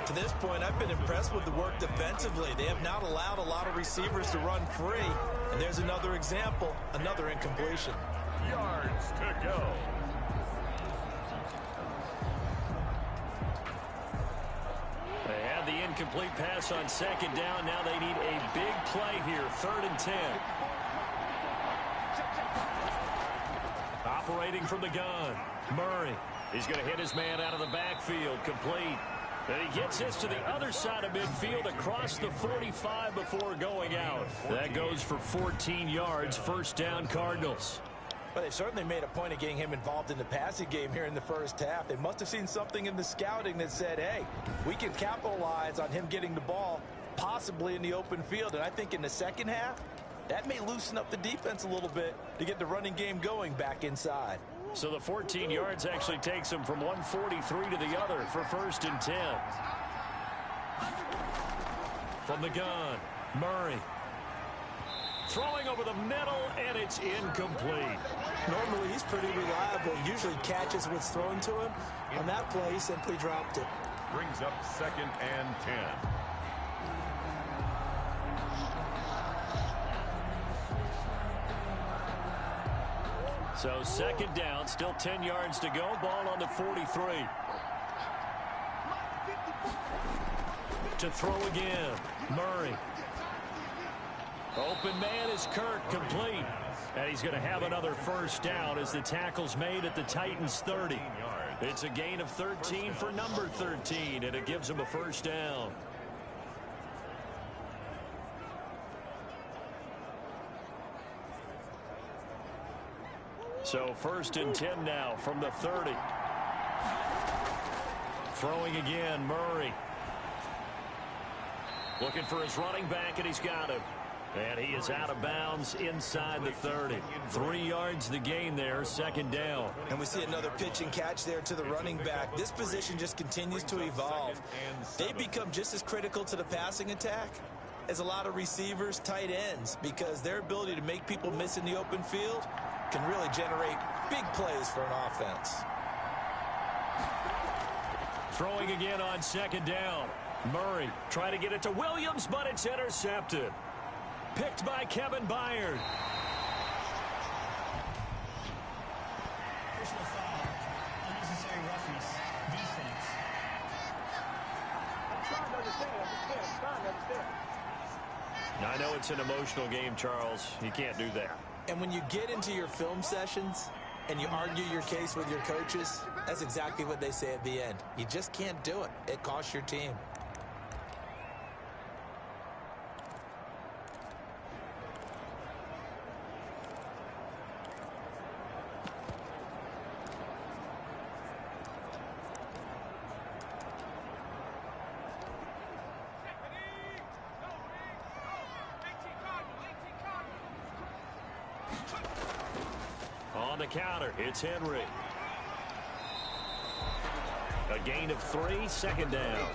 To this point, I've been impressed with the work defensively. They have not allowed a lot of receivers to run free. And there's another example, another incompletion. Yards to go. They had the incomplete pass on 2nd down. Now they need a big play here. 3rd and 10. Operating from the gun, Murray. He's going to hit his man out of the backfield, complete. And he gets this to the other side of midfield across the 45 before going out. That goes for 14 yards, first down Cardinals. But they certainly made a point of getting him involved in the passing game here in the first half. They must have seen something in the scouting that said, hey, we can capitalize on him getting the ball, possibly in the open field. And I think in the second half, that may loosen up the defense a little bit to get the running game going back inside. So the 14 yards actually takes him from 143 to the other for 1st and 10. From the gun, Murray. Throwing over the middle, and it's incomplete. Normally, he's pretty reliable. Usually catches what's thrown to him. On that play, he simply dropped it. Brings up 2nd and 10. So 2nd down, still 10 yards to go. Ball on the 43. To throw again, Murray. Open man is Kirk, complete. And he's going to have another first down as the tackle's made at the Titans' 30. It's a gain of 13 for number 13, and it gives him a first down. So 1st and 10 now from the 30. Throwing again, Murray. Looking for his running back, and he's got him. And he is out of bounds inside the 30. 3 yards the gain there, 2nd down. And we see another pitch and catch there to the running back. This position just continues to evolve. They become just as critical to the passing attack as a lot of receivers, tight ends, because their ability to make people miss in the open field can really generate big plays for an offense. Throwing again on 2nd down. Murray trying to get it to Williams, but it's intercepted. Picked by Kevin Byard. Personal foul, unnecessary roughness, defense. I'm trying to understand. I know it's an emotional game, Charles. You can't do that. And when you get into your film sessions and you argue your case with your coaches, that's exactly what they say at the end. You just can't do it. It costs your team. On the counter, it's Henry. A gain of 3, 2nd down.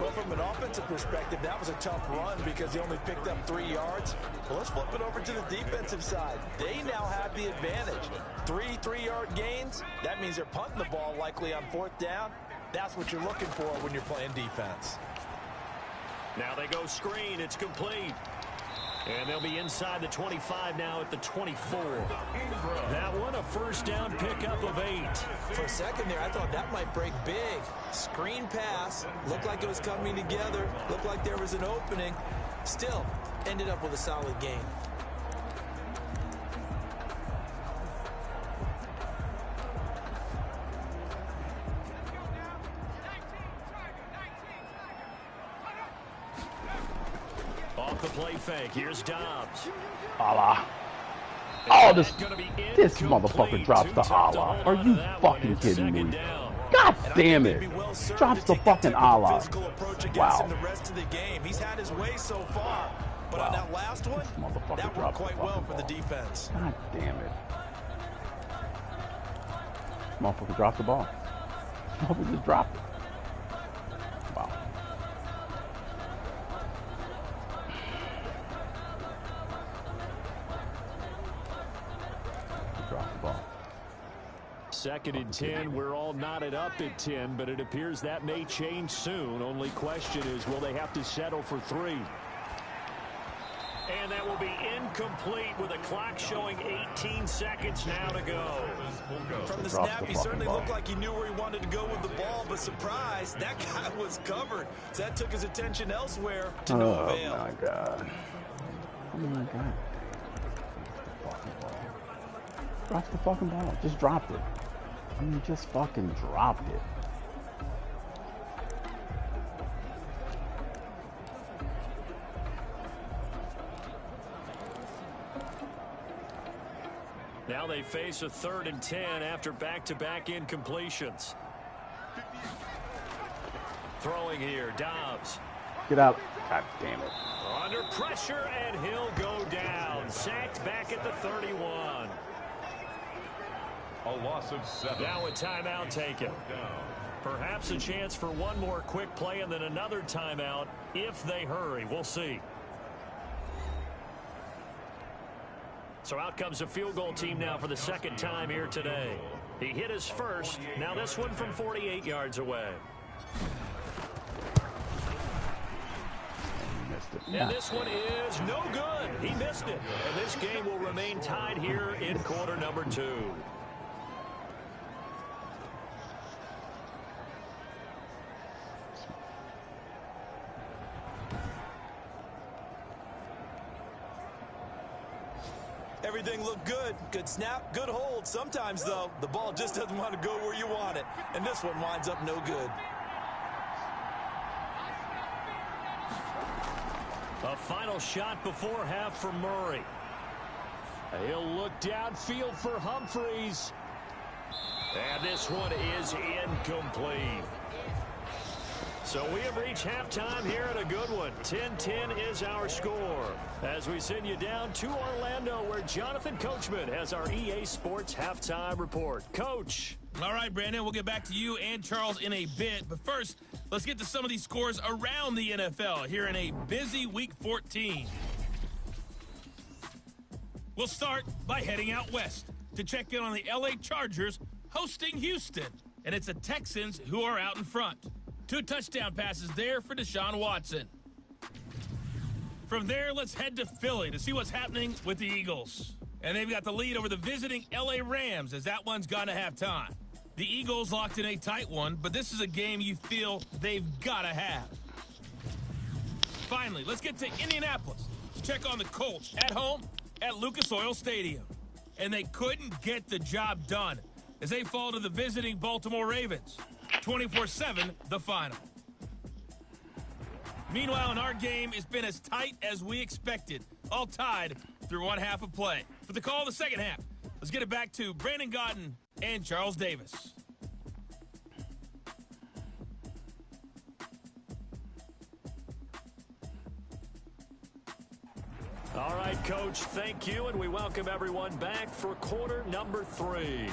Well, from an offensive perspective, that was a tough run because they only picked up 3 yards. Well, let's flip it over to the defensive side. They now have the advantage. 3 3-yard gains. That means they're punting the ball likely on 4th down. That's what you're looking for when you're playing defense. Now they go screen. It's complete. And they'll be inside the 25 now at the 24. That one a 1st down pickup of 8. For a second there, I thought that might break big. Screen pass. Looked like it was coming together. Looked like there was an opening. Still, ended up with a solid gain. Off the play fake. Here's Dobbs. Allah. Oh, this motherfucker drops the Allah. Are you fucking kidding me? God damn it. Drops the fucking Allah. Wow. The rest of the game. He's had his way so far. But on that last one, that worked quite well for the defense. God damn it. Motherfucker dropped the ball. Motherfucker just dropped it. Wow. Dropped the ball. 2nd and 10. We're all knotted up at 10, but it appears that may change soon. Only question is, will they have to settle for 3? And that will be incomplete with a clock showing 18 seconds now to go. From the snap, he certainly looked like he knew where he wanted to go with the ball, but surprise, that guy was covered. So that took his attention elsewhere to no avail. Oh, my God. Oh, my God. Drops the fucking ball. Just dropped it. I mean, just fucking dropped it. Now they face a 3rd and 10 after back-to-back incompletions. Throwing here, Dobbs. Get out. God damn it. Under pressure, and he'll go down. Sacked back at the 31. A loss of 7. Now a timeout taken. Perhaps a chance for one more quick play and then another timeout if they hurry. We'll see. So out comes a field goal team now for the 2nd time here today. He hit his first. Now this one from 48 yards away. And this one is no good. He missed it. And this game will remain tied here in quarter number 2. Everything looked good. Good snap, good hold. Sometimes, though, the ball just doesn't want to go where you want it. And this one winds up no good. A final shot before half for Murray. He'll look downfield for Humphreys. And this one is incomplete. So we have reached halftime here at a good one. 10-10 is our score. As we send you down to Orlando, where Jonathan Coachman has our EA Sports halftime report. Coach. All right, Brandon, we'll get back to you and Charles in a bit. But first, let's get to some of these scores around the NFL here in a busy Week 14. We'll start by heading out west to check in on the LA Chargers hosting Houston. And it's the Texans who are out in front. 2 touchdown passes there for Deshaun Watson. From there, let's head to Philly to see what's happening with the Eagles. And they've got the lead over the visiting LA Rams as that one's gone to halftime. The Eagles locked in a tight one, but this is a game you feel they've got to have. Finally, let's get to Indianapolis to check on the Colts at home at Lucas Oil Stadium. And they couldn't get the job done as they fall to the visiting Baltimore Ravens. 24-7, the final. Meanwhile, in our game, it's been as tight as we expected, all tied through one half of play. For the call of the second half, let's get it back to Brandon Gaudin and Charles Davis. All right, Coach, thank you, and we welcome everyone back for quarter number 3.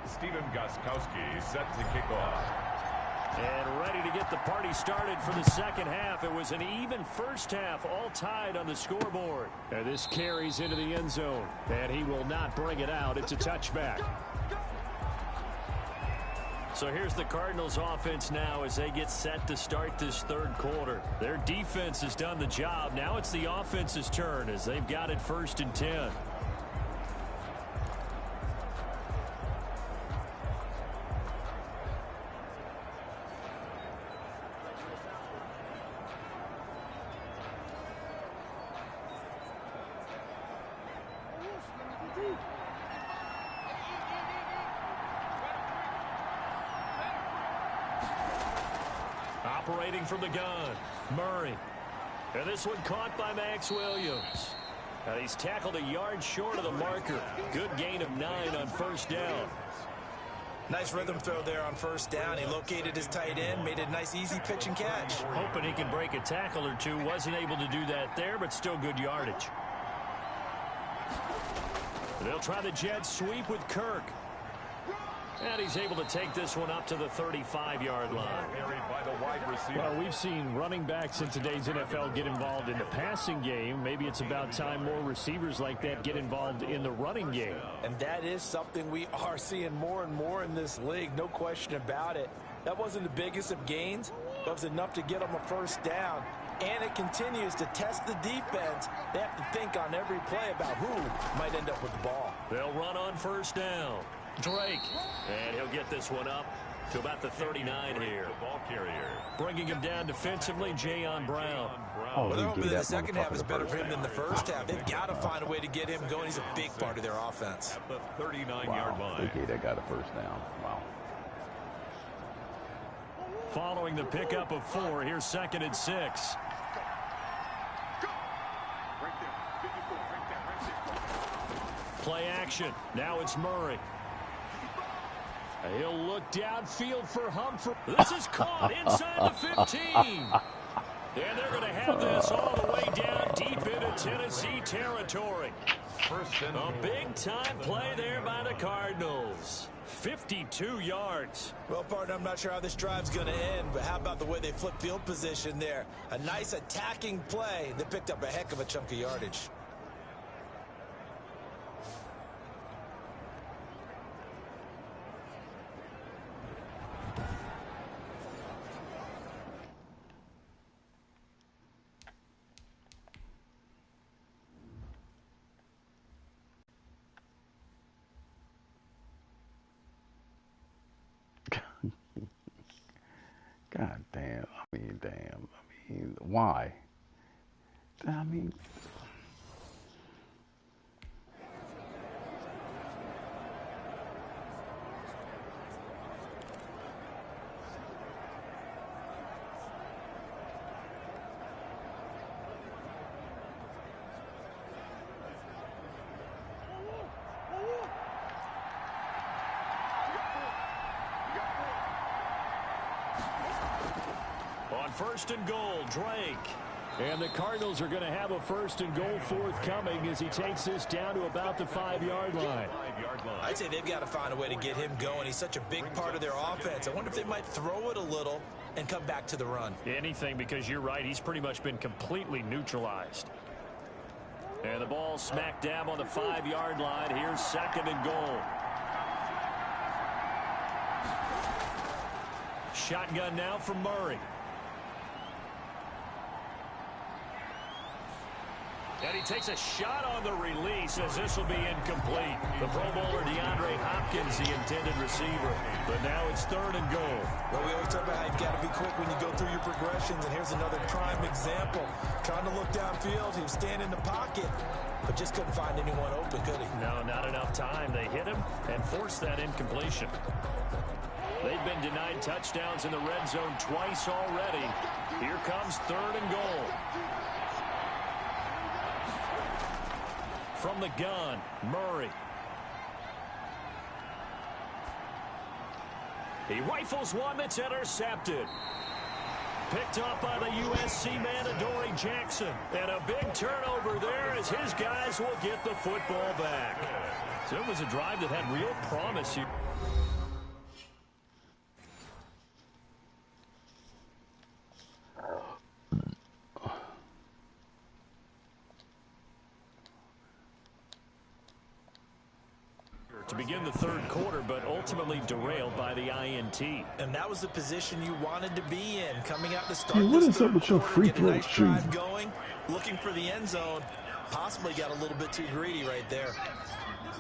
Stephen Gostkowski set to kick off. And ready to get the party started for the second half. It was an even first half, all tied on the scoreboard. And this carries into the end zone, and he will not bring it out. It's a touchback. So here's the Cardinals offense now as they get set to start this third quarter. Their defense has done the job. Now it's the offense's turn as they've got it 1st and 10. Operating from the gun, Murray. And this one caught by Max Williams. And he's tackled a yard short of the marker. Good gain of 9 on 1st down. Nice rhythm throw there on 1st down. He located his tight end, made a nice easy pitch and catch. Hoping he could break a tackle or two. Wasn't able to do that there, but still good yardage. They'll try the jet sweep with Kirk. And he's able to take this one up to the 35-yard line. Well, we've seen running backs in today's NFL get involved in the passing game. Maybe it's about time more receivers like that get involved in the running game. And that is something we are seeing more and more in this league, no question about it. That wasn't the biggest of gains, but it was enough to get them a 1st down. And it continues to test the defense. They have to think on every play about who might end up with the ball. They'll run on 1st down. Drake, and he'll get this one up to about the 39 here. The ball carrier. Bringing him down defensively, Jayon Brown. Well, they're hoping the second half is better for him than the first half. They've got to find a way to get him going. He's a big part of their offense. At the 39-yard line. They got a 1st down. Wow. Following the pickup of 4, here's 2nd and 6. Play action. Now it's Murray. He'll look downfield for Humphrey. This is caught inside the 15. And they're going to have this all the way down deep into Tennessee territory. A big-time play there by the Cardinals. 52 yards. Well, partner, I'm not sure how this drive's going to end, but how about the way they flip field position there? A nice attacking play. They picked up a heck of a chunk of yardage. God damn. I mean, damn. I mean, why? I mean... first and goal, Drake. And the Cardinals are going to have a first and goal forthcoming as he takes this down to about the 5-yard line. I'd say they've got to find a way to get him going. He's such a big part of their offense. I wonder if they might throw it a little and come back to the run. Anything, because you're right. He's pretty much been completely neutralized. And the ball smack dab on the 5-yard line. Here's second and goal. Shotgun now from Murray. And he takes a shot on the release as this will be incomplete. The Pro Bowler DeAndre Hopkins, the intended receiver. But now it's third and goal. Well, we always talk about how you've got to be quick when you go through your progressions. And here's another prime example. Trying to look downfield. He was standing in the pocket, but just couldn't find anyone open, could he? No, not enough time. They hit him and forced that incompletion. They've been denied touchdowns in the red zone twice already. Here comes third and goal. From the gun, Murray. He rifles one that's intercepted. Picked up by the USC man, Adoree Jackson. And a big turnover there as his guys will get the football back. So it was a drive that had real promise here. To begin the third quarter, but ultimately derailed by the INT. And that was the position you wanted to be in, coming out to start Dude, what this is up third with your quarter, free get a throw nice shooting? drive going, looking for the end zone. Possibly got a little bit too greedy right there.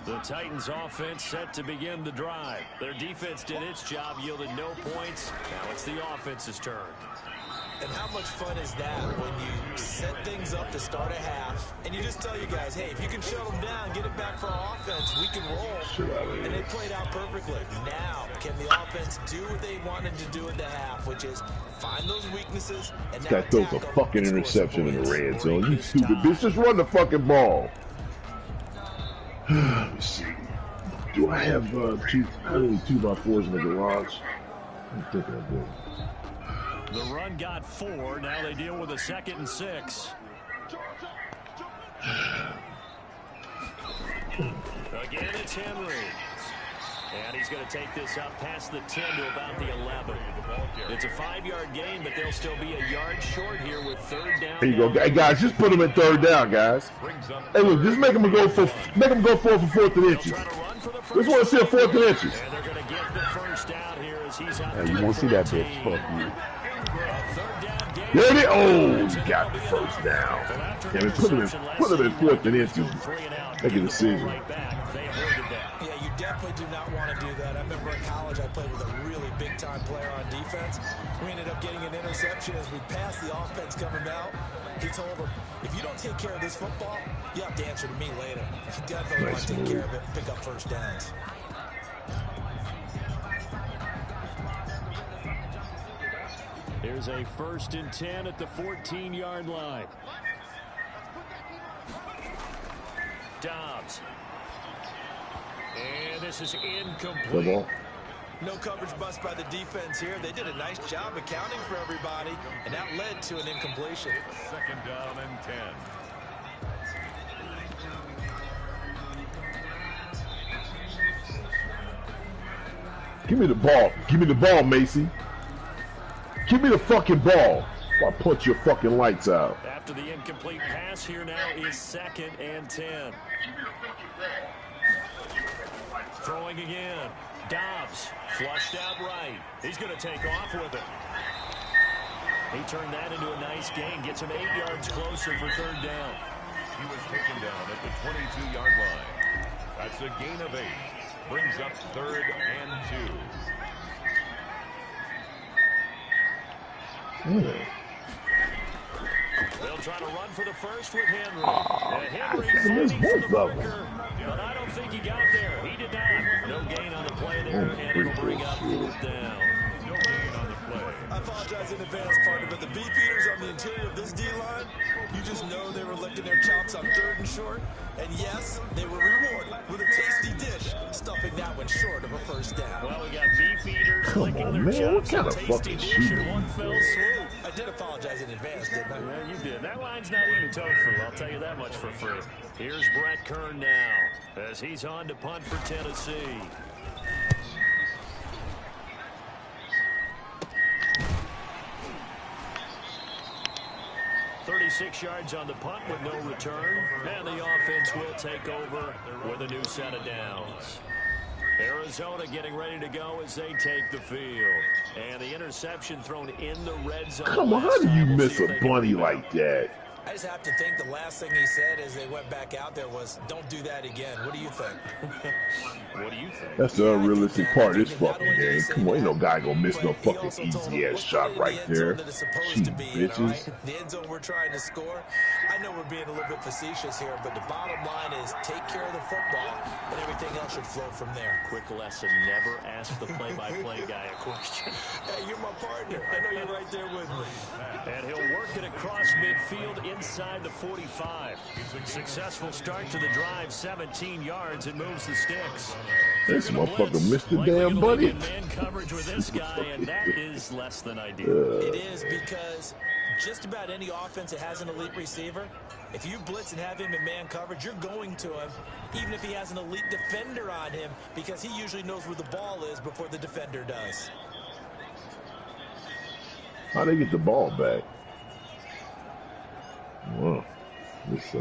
The Titans offense set to begin the drive. Their defense did its job, yielded no points. Now it's the offense's turn. And how much fun is that when you set things up to start a half, and you just tell your guys, hey, if you can shut them down, get it back for our offense, we can roll. And they played out perfectly. Now, can the offense do what they wanted to do at the half, which is find those weaknesses and This guy throws a fucking interception in the red zone. You stupid bitch. Just run the fucking ball. Let me see. Do I have two 2x4s in the garage? I think I do. The run got 4. Now they deal with a 2nd and 6. Again, it's Henry. And he's going to take this up past the 10 to about the 11. It's a 5-yard gain, but they'll still be a yard short here with third down. There you go. Hey, guys, just put them at third down, guys. Hey, look, just make them go for 4th and inches. Just want to see a 4th and inches. And they're going to get the first down here as he's out. Hey, you won't see that bitch. Fuck you. There it is. Oh, you got the first down. Yeah, man, put them in 4th and inches. Make a decision. Yeah, you definitely do not want to do that. I remember in college I played with a really big-time player on defense. We ended up getting an interception as we passed the offense coming out. He told him, if you don't take care of this football, you have to answer to me later. You definitely want to take care of it and pick up first downs. There's a 1st and 10 at the 14-yard line. Dobbs. And this is incomplete. No coverage bust by the defense here. They did a nice job accounting for everybody, and that led to an incompletion. 2nd down and 10. Give me the ball. Give me the ball, Macy. Give me the fucking ball. I'll punch your fucking lights out. After the incomplete pass, here now is 2nd and 10. Throwing again. Dobbs flushed out right. He's going to take off with it. He turned that into a nice gain. Gets him 8 yards closer for third down. He was taken down at the 22-yard line. That's a gain of 8. Brings up 3rd and 2. They'll try to run for the first with Henry. Henry fighting for the bunker, but I don't think he got there. He did not. No gain on the play there, and it'll bring up 4th down. No gain on the play. apologize in advance, partner, but the beefeaters on the interior of this D-line, you just know they were licking their chops on 3rd and short. And yes, they were rewarded with a tasty dish, stuffing that one short of a first down. Well, we got beefeaters licking their chops, a tasty dish, and one fell swoop. I did apologize in advance, didn't I? Yeah, you did. That line's not even tofu. I'll tell you that much for free. Here's Brett Kern now, as he's on to punt for Tennessee. 36 yards on the punt with no return. And the offense will take over with a new set of downs. Arizona getting ready to go as they take the field. And the interception thrown in the red zone. Come on, how do you miss a bunny like that? I just have to think the last thing he said as they went back out there was, don't do that again. What do you think? What do you think? That's the unrealistic part of this fucking game. Come on, ain't no guy gonna miss no fucking easy-ass shot right there. Cheap bitches. The end zone we're trying to score. I know we're being a little bit facetious here, but the bottom line is take care of the football, and everything else should flow from there. Quick lesson, never ask the play-by-play guy a question. Hey, you're my partner. I know you're right there with me. And he'll work it across midfield inside the 45. Successful start to the drive, 17 yards, and moves the sticks. This motherfucker missed the damn bunny. Man coverage with this guy, and that is less than ideal. It is, because just about any offense that has an elite receiver, if you blitz and have him in man coverage, you're going to him, even if he has an elite defender on him, because he usually knows where the ball is before the defender does. How'd they get the ball back? Wow. This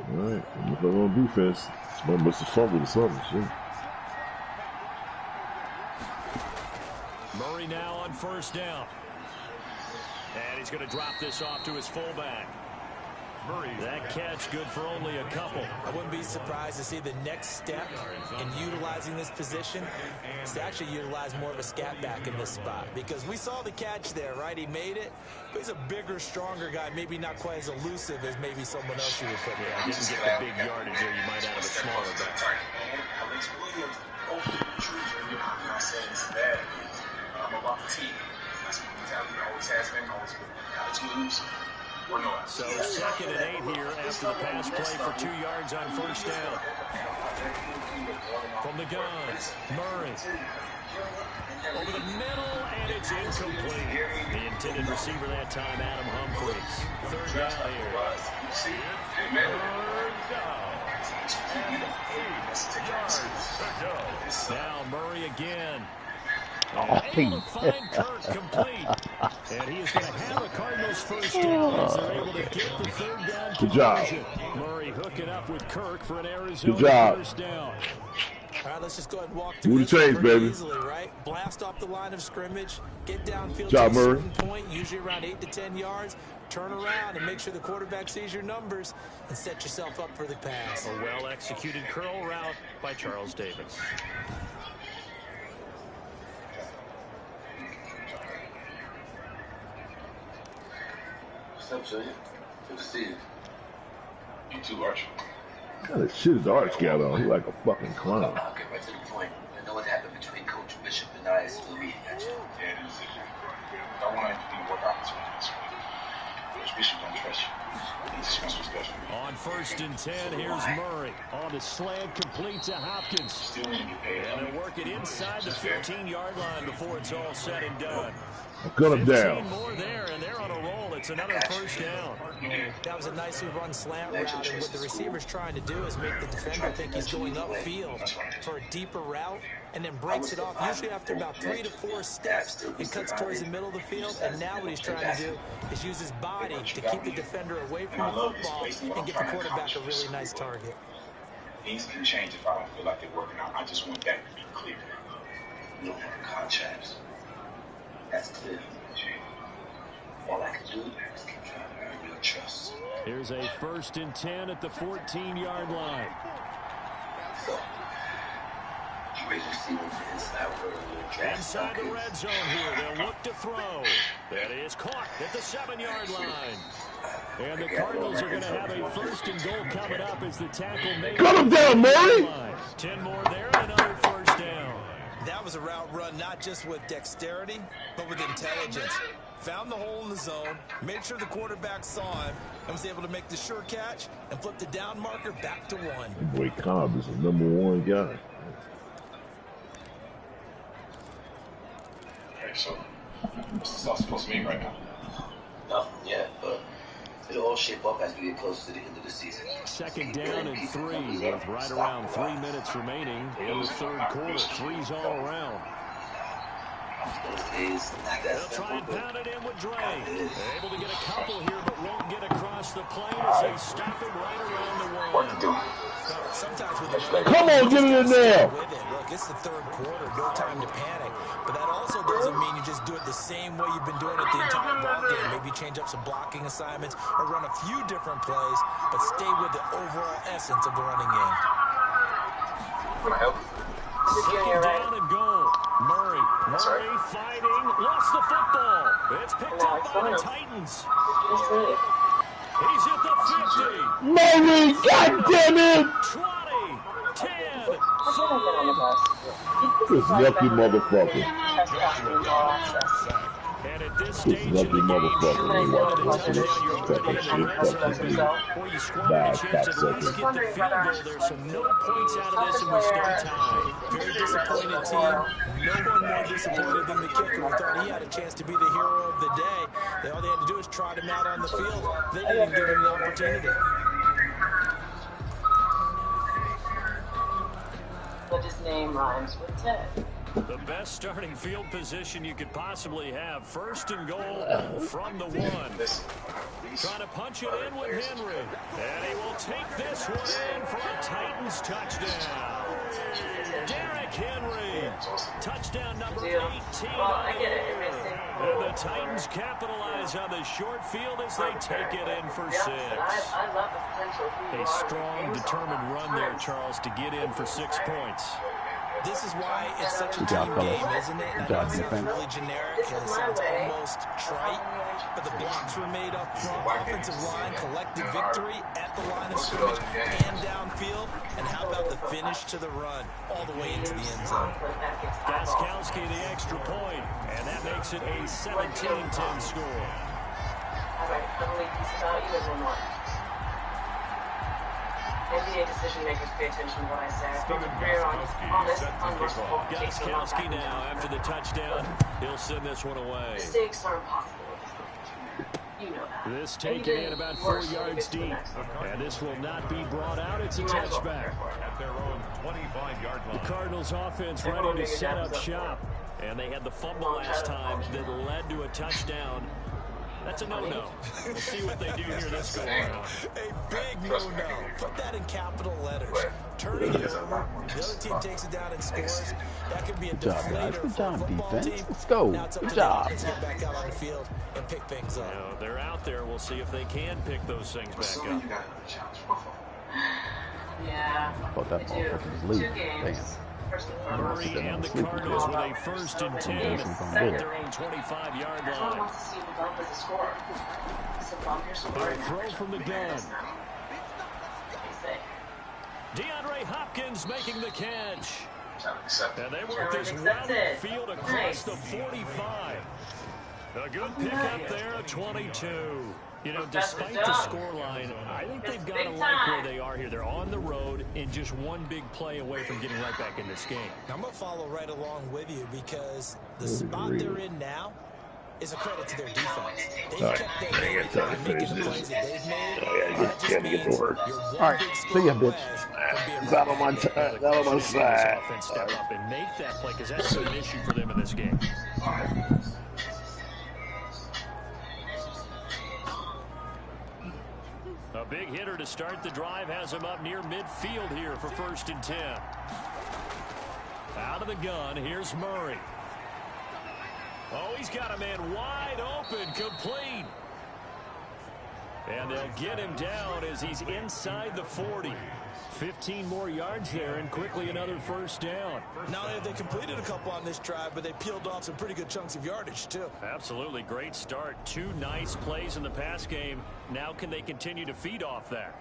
Alright, look like on defense. Somebody must have fumbled or something. Shit. Murray now on first down. And he's going to drop this off to his fullback. Murray. That catch good for only a couple. I wouldn't be surprised to see the next step in utilizing this position is to actually utilize more of a scat back in this spot, because we saw the catch there, right? He made it, but he's a bigger, stronger guy, maybe not quite as elusive as maybe someone else you would put there. Didn't get the big yardage there you might out of a smaller back. Alex Williams, I'm not saying it's bad. I'm about the team. That's what mentality always has been. Always been Alex Williams. So 2nd and 8 here after the pass play for 2 yards on first down. From the gun, Murray. Over the middle, and it's incomplete. The intended receiver that time, Adam Humphries. 3rd down here. 3rd down. And 8 yards to go. Now Murray again. Able to find Kirk complete. And he is going to have a Cardinals first down as they're able to get the 3rd down. Good job. Murray hooking up with Kirk for an Arizona first down. All right, let's just go ahead and walk through Who the change, baby? Easily, right? Blast off the line of scrimmage, get downfield to a certain point, usually around 8 to 10 yards, turn around and make sure the quarterback sees your numbers and set yourself up for the pass. A well-executed curl route by Charles Davis. What's up, Junior? Good to see you. You too, Archie. What kind of shit is Arch got on? He like a fucking clown. I'll get right to the point. I know what happened between Coach Bishop and I is still reading at you. Yeah, it is. I want to work opportunities. Coach Bishop don't trust you. He's special. On 1st and 10, here's Murray. On the slant, complete to Hopkins. Still need to get paid. And they'll work it inside the 15-yard line before it's all said and done. Cut him down. More there, and they're on a roll. It's another first down. That was a nicely run slant route, and what the receiver's trying to do is make the defender think he's going upfield for a deeper route, and then breaks it off, usually after about 3 to 4 steps, and cuts towards the middle of the field. And now what he's trying to do is use his body to keep the defender away from the football and get the quarterback a really nice target. Things can change if I don't feel like they're working out. I just want that to be clear. You don't have contracts. That's clear. All I can do is keep trying to earn your trust. Here's a 1st and 10 at the 14-yard line. So, you ready to see what's inside where the draft? Inside the red zone here, they'll look to throw. That is caught at the 7-yard line. And the Cardinals are going to have a 1st and goal coming up as the tackle made. Cut him down, Murray! 10 more there and another 1st down. That was a route run not just with dexterity, but with intelligence. Found the hole in the zone, made sure the quarterback saw him, and was able to make the sure catch and flip the down marker back to 1. Boy, Cobb is the #1 guy. Okay, so what's the stuff supposed to mean right now? Nothing yet, but it'll all shape up as we get closer to the end of the season. 2nd down and 3 with right around 3 minutes remaining in the 3rd quarter. 3's all around. They'll try and pound it in with Dre. Able to get a couple here, but won't get across the plane as they stop him right around the 1. Sometimes with the Come on, get it in there. Look, it's the 3rd quarter, no time to panic. But that also doesn't mean you just do it the same way you've been doing it the entire ball game. Maybe change up some blocking assignments or run a few different plays, but stay with the overall essence of the running game. Can I help? 2nd down and goal. Murray fighting, lost the football. It's picked up by the Titans. He's at the 50. Murray, goddammit! 20, 10, 5. This lucky motherfucker. And at this This stage lucky motherfucker. He watched this fucking shit. Fuck this league. Bad cocksucker. Get the field goal there, so no points out of this and we start time. Very disappointed team. No one more disappointed than the kicker who thought he had a chance to be the hero of the day. All they had to do was trot him out on the field. They didn't give him the opportunity. But his name rhymes with Ted. The best starting field position you could possibly have. 1st and goal from the 1. Trying to punch it in with Henry. And he will take this one in for a Titans touchdown. Derrick Henry. Touchdown number 18 on the year. And the Titans capitalize on the short field as they take it in for 6. A strong, determined run there, Charles, to get in for 6 points. This is why it's such a team game, isn't it? And I know it sounds really generic and it sounds almost trite, but the blocks were made up front, offensive line, collective victory at the line of scrimmage and downfield. And how about the finish to the run all the way into the end zone? Gostkowski the extra point, and that makes it a 17-10 score. All right, I believe this about you, everyone. NBA decision makers pay attention to what I say. I've been very honest, unmerciful. Gostkowski now, after the touchdown, he'll send this one away. Mistakes are impossible. You know that. This taken in about 4 yards deep. And this will not be brought out. It's a touchback. At their own 25-yard line. The Cardinals offense ready to set up shop. And they had the fumble last time that led to a touchdown. That's a no-no. We'll see what they do here this go around. A big no-no. Put that in capital letters. Turning it over. The other team takes it down and scores. That could be a deflator for a football team. Let's go. Now it's up Good to job. them to get back out on the field and pick things up. Now, they're out there. We'll see if they can pick those things back up. Yeah. I thought that motherfucker was leaving. Damn. Murray and the Cardinals with a 1st and 10 at their own 25-yard line. They'll throw from the gun. DeAndre Hopkins making the catch. And they work this round field across the 45. A good pickup there, a 22. You know, despite the scoreline, I think they've got to like where they are here. They're on the road and just one big play away from getting right back in this game. I'm going to follow right along with you because the spot they're in now is a credit to their defense. They've kept their lead and making the plays that they've made. That just means you're one big See ya, bitch. It's out on my side. Offense step up and make that play because that's been an issue for them in this game. A big hitter to start the drive has him up near midfield here for 1st and 10. Out of the gun, here's Murray. Oh, he's got a man wide open, complete. And they'll get him down as he's inside the 40. 15 more yards there and quickly another first down. Not only have they completed a couple on this drive, but they peeled off some pretty good chunks of yardage, too. Absolutely. Great start. 2 nice plays in the pass game. Now can they continue to feed off that?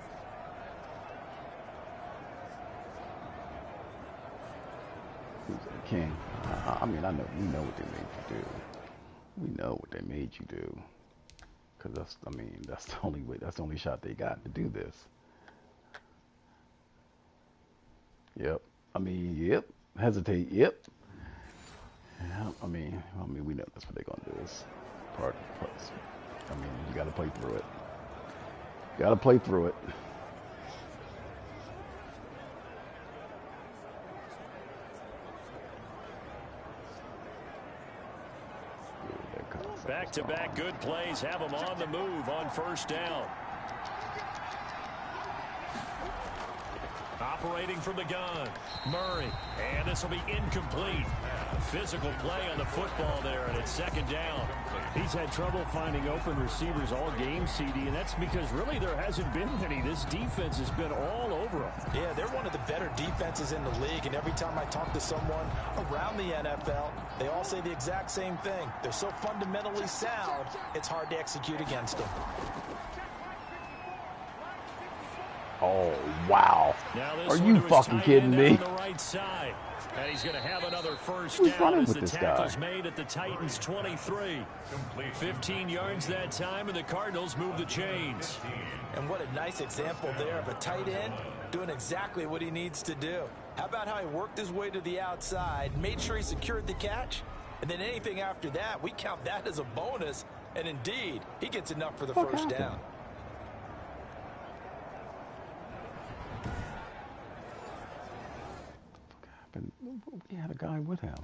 King. I mean, we know what they made you do. We know what they made you do. Because that's the only way. That's the only shot they got to do this. Yep. Yep. Hesitate. Yep. Yeah. I mean, we know that's what they're gonna do. Is part of the place. You got to play through it. Got to play through it. Back-to-back good plays have them on the move on first down. Operating from the gun, Murray, and this will be incomplete. Physical play on the football there, and it's second down. He's had trouble finding open receivers all game, CD, and that's because really there hasn't been any. This defense has been all over them. Yeah, they're one of the better defenses in the league, and every time I talk to someone around the NFL, they all say the exact same thing. They're so fundamentally sound, it's hard to execute against them. Oh, wow. Are you fucking kidding me? And he's going to have another first down as the tackle's made at the Titans' 23. 15 yards that time, and the Cardinals move the chains. And what a nice example there of a tight end doing exactly what he needs to do. How about how he worked his way to the outside, made sure he secured the catch, and then anything after that, we count that as a bonus. And indeed, he gets enough for the first down. We had a guy with him.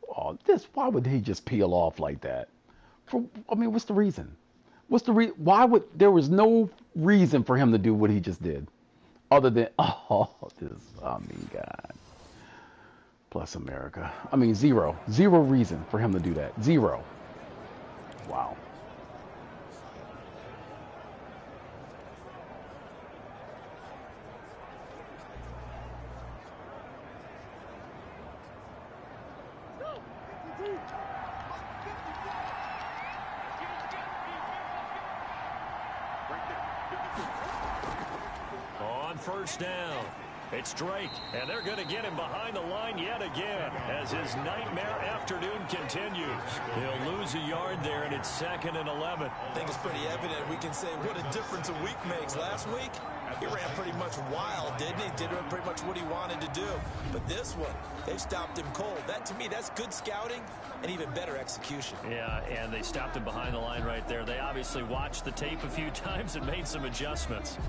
Oh, why would he just peel off like that? What's the reason? There was no reason for him to do what he just did. Other than, God. Plus America. Zero reason for him to do that. Zero. Wow. First down. It's Drake, and they're going to get him behind the line yet again as his nightmare afternoon continues. He'll lose a yard there, and it's 2nd and 11. I think it's pretty evident. We can say what a difference a week makes. Last week, he ran pretty much wild, didn't he? Did pretty much what he wanted to do. But this one, they stopped him cold. That, to me, that's good scouting and even better execution. Yeah, and they stopped him behind the line right there. They obviously watched the tape a few times and made some adjustments.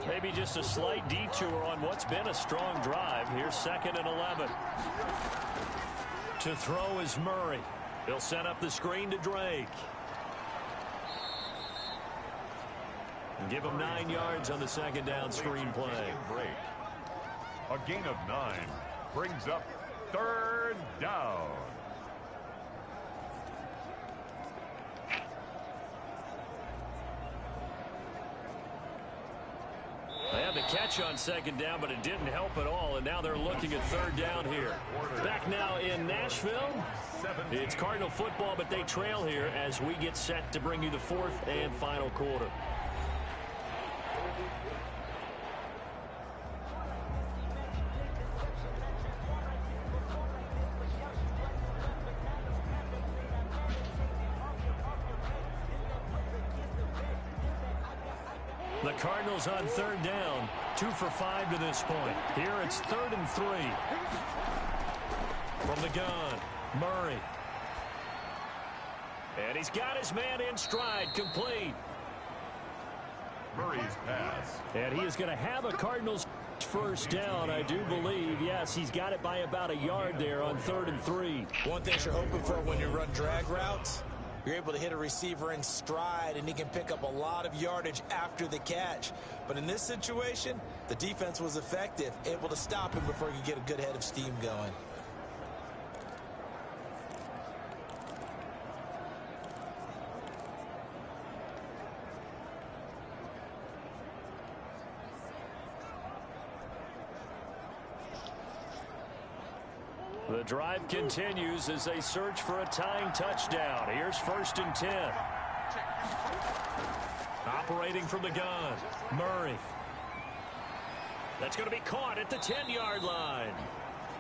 Maybe just a slight detour on what's been a strong drive. Here's 2nd and 11. To throw is Murray. He'll set up the screen to Drake. And give him 9 yards on the second down screen play. A gain of 9 brings up 3rd down. They had the catch on second down, but it didn't help at all, and now they're looking at 3rd down here. Back now in Nashville, it's Cardinal football, but they trail here as we get set to bring you the 4th and final quarter. The Cardinals on 3rd down, 2 for 5 to this point. Here it's 3rd and 3. From the gun, Murray. And he's got his man in stride, complete. Murray's pass. And he is going to have a Cardinals first down, I do believe. Yes, he's got it by about a yard there on 3rd and 3. One thing you're hoping for when you run drag routes, you're able to hit a receiver in stride, and he can pick up a lot of yardage after the catch. But in this situation, the defense was effective, able to stop him before he could get a good head of steam going. The drive continues as they search for a tying touchdown. Here's 1st and 10. Operating from the gun, Murray. That's going to be caught at the 10-yard line.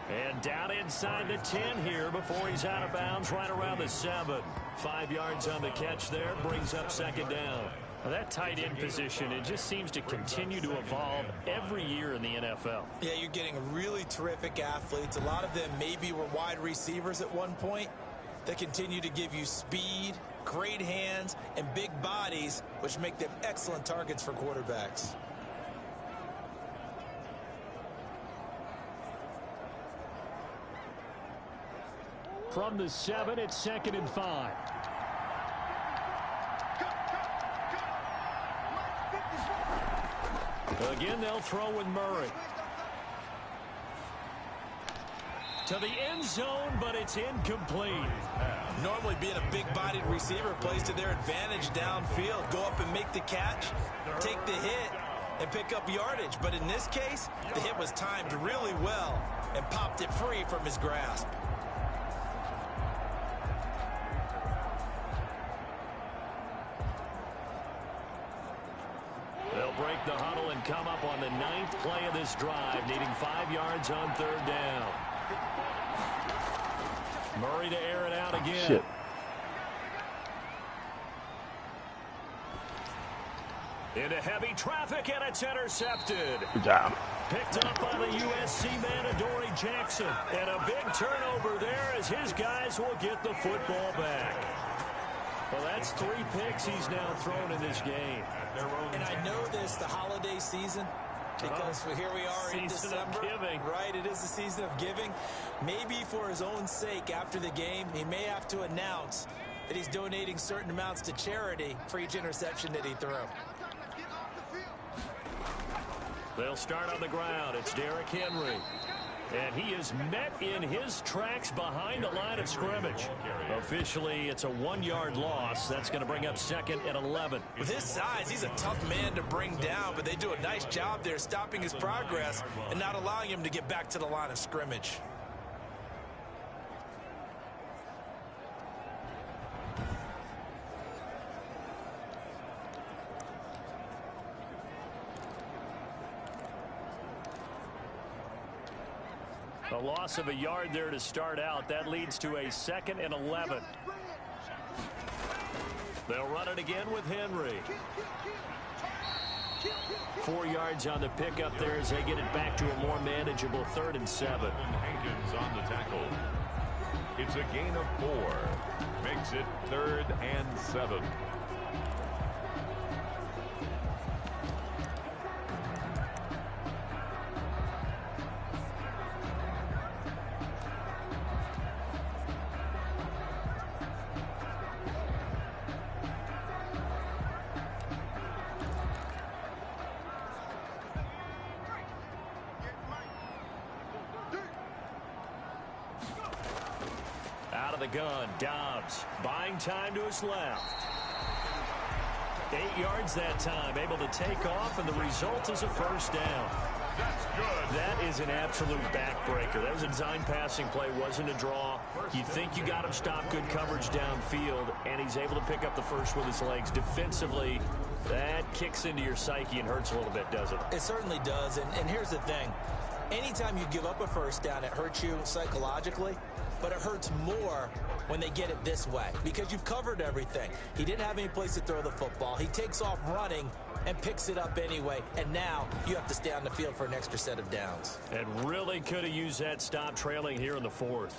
And down inside the 10 here before he's out of bounds right around the 7. 5 yards on the catch there, brings up 2nd down. Well, that tight end position, it just seems to continue to evolve every year in the NFL. Yeah, you're getting really terrific athletes. A lot of them maybe were wide receivers at one point. They continue to give you speed, great hands, and big bodies, which make them excellent targets for quarterbacks. From the 7, it's 2nd and 5. Again, they'll throw with Murray. To the end zone, but it's incomplete. Normally being a big-bodied receiver plays to their advantage downfield. Go up and make the catch, take the hit, and pick up yardage. But in this case, the hit was timed really well and popped it free from his grasp. They'll break the huddle and come up on the 9th play of this drive, needing 5 yards on 3rd down. Murray to air it out again. Shit. Into heavy traffic, and it's intercepted. Good job. Picked up by the USC man, Adoree Jackson. And a big turnover there as his guys will get the football back. Well, that's 3 picks he's now thrown in this game. And I know this, the holiday season, because here we are in December. Right, it is the season of giving. Maybe for his own sake after the game, he may have to announce that he's donating certain amounts to charity for each interception that he threw. They'll start on the ground. It's Derrick Henry. And he is met in his tracks behind the line of scrimmage. Officially, it's a 1-yard loss. That's going to bring up 2nd and 11. With his size, he's a tough man to bring down, but they do a nice job there stopping his progress and not allowing him to get back to the line of scrimmage. A loss of a yard there to start out. That leads to a 2nd and 11. They'll run it again with Henry. 4 yards on the pickup there as they get it back to a more manageable 3rd and 7. Hankins on the tackle. It's a gain of 4. Makes it 3rd and 7. Out of the gun, Dobbs buying time to his left. 8 yards that time, able to take off, and the result is a 1st down. That's good. That is an absolute backbreaker. That was a design passing play, wasn't a draw. You think you got him stopped, good coverage downfield, and he's able to pick up the first with his legs. Defensively, that kicks into your psyche and hurts a little bit, doesn't it? It certainly does, and here's the thing. Anytime you give up a 1st down, it hurts you psychologically, but it hurts more when they get it this way because you've covered everything. He didn't have any place to throw the football. He takes off running and picks it up anyway, and now you have to stay on the field for an extra set of downs. And really could have used that stop trailing here in the 4th.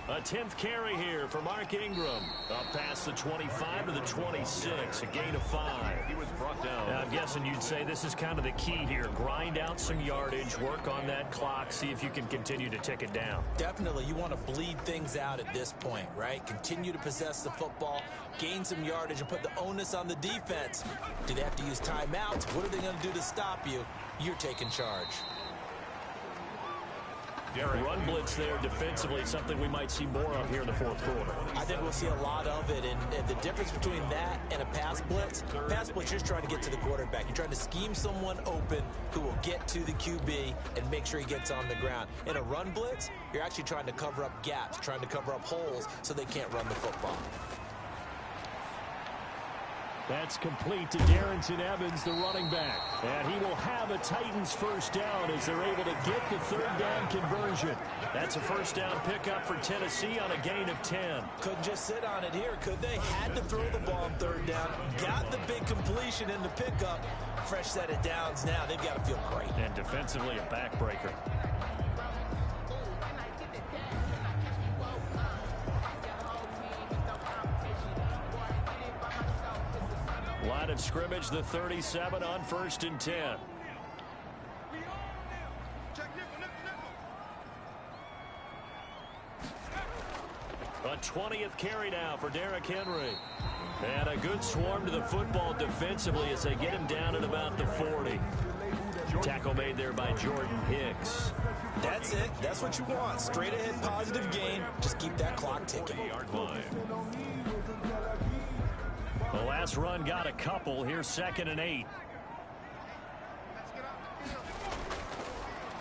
A 10th carry here for Mark Ingram. Up past the 25 to the 26, a gain of 5. He was brought down. Now, I'm guessing you'd say this is kind of the key here. Grind out some yardage, work on that clock, see if you can continue to tick it down. Definitely, you want to bleed things out at this point, right? Continue to possess the football, gain some yardage, and put the onus on the defense. Do they have to use timeouts? What are they going to do to stop you? You're taking charge. Run blitz there defensively, something we might see more of here in the fourth quarter. I think we'll see a lot of it, and the difference between that and a pass blitz, you're just trying to get to the quarterback. You're trying to scheme someone open who will get to the QB and make sure he gets on the ground. In a run blitz, you're actually trying to cover up gaps, trying to cover up holes so they can't run the football. That's complete to Darrington Evans, the running back. And he will have a Titans first down as they're able to get the third down conversion. That's a first down pickup for Tennessee on a gain of 10. Couldn't just sit on it here, could they? Had to throw the ball on third down. Got the big completion in the pickup. Fresh set of downs now. They've got to feel great. And defensively, a backbreaker. Line of scrimmage, the 37 on 1st and 10. A 20th carry now for Derrick Henry. And a good swarm to the football defensively as they get him down at about the 40. Tackle made there by Jordan Hicks. That's it. That's what you want. Straight ahead positive gain. Just keep that clock ticking. The last run got a couple. Here's 2nd and 8.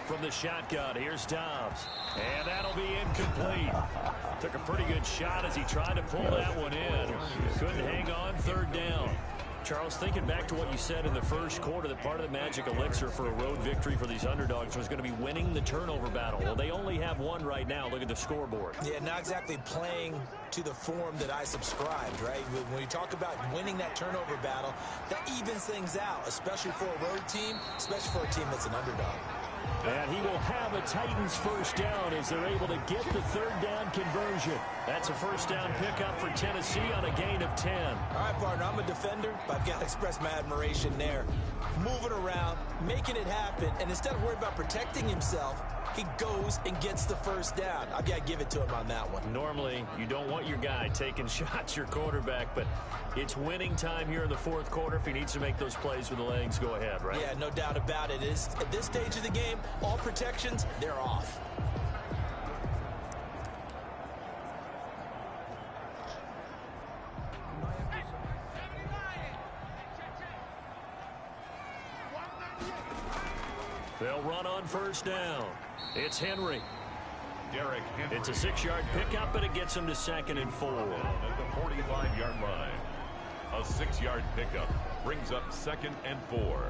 From the shotgun, here's Dobbs. And that'll be incomplete. Took a pretty good shot as he tried to pull that one in. Couldn't hang on, 3rd down. Charles, thinking back to what you said in the first quarter, that part of the magic elixir for a road victory for these underdogs was going to be winning the turnover battle. Well, they only have one right now. Look at the scoreboard. Yeah, not exactly playing to the form that I subscribed, right? When you talk about winning that turnover battle, that evens things out, especially for a road team, especially for a team that's an underdog. And he will have a Titans first down as they're able to get the third down conversion. That's a first down pickup for Tennessee on a gain of 10. All right, partner, I'm a defender, but I've got to express my admiration there. Moving around, making it happen, and instead of worrying about protecting himself, he goes and gets the first down. I've got to give it to him on that one. Normally, you don't want your guy taking shots, your quarterback, but it's winning time here in the fourth quarter. If he needs to make those plays with the legs, go ahead, right? Yeah, no doubt about it. At this stage of the game, all protections, they're off. They'll run on first down. It's Henry. Derrick Henry. It's a 6-yard pickup, but it gets him to 2nd and 4. At the 45-yard line. A 6-yard pickup brings up 2nd and 4.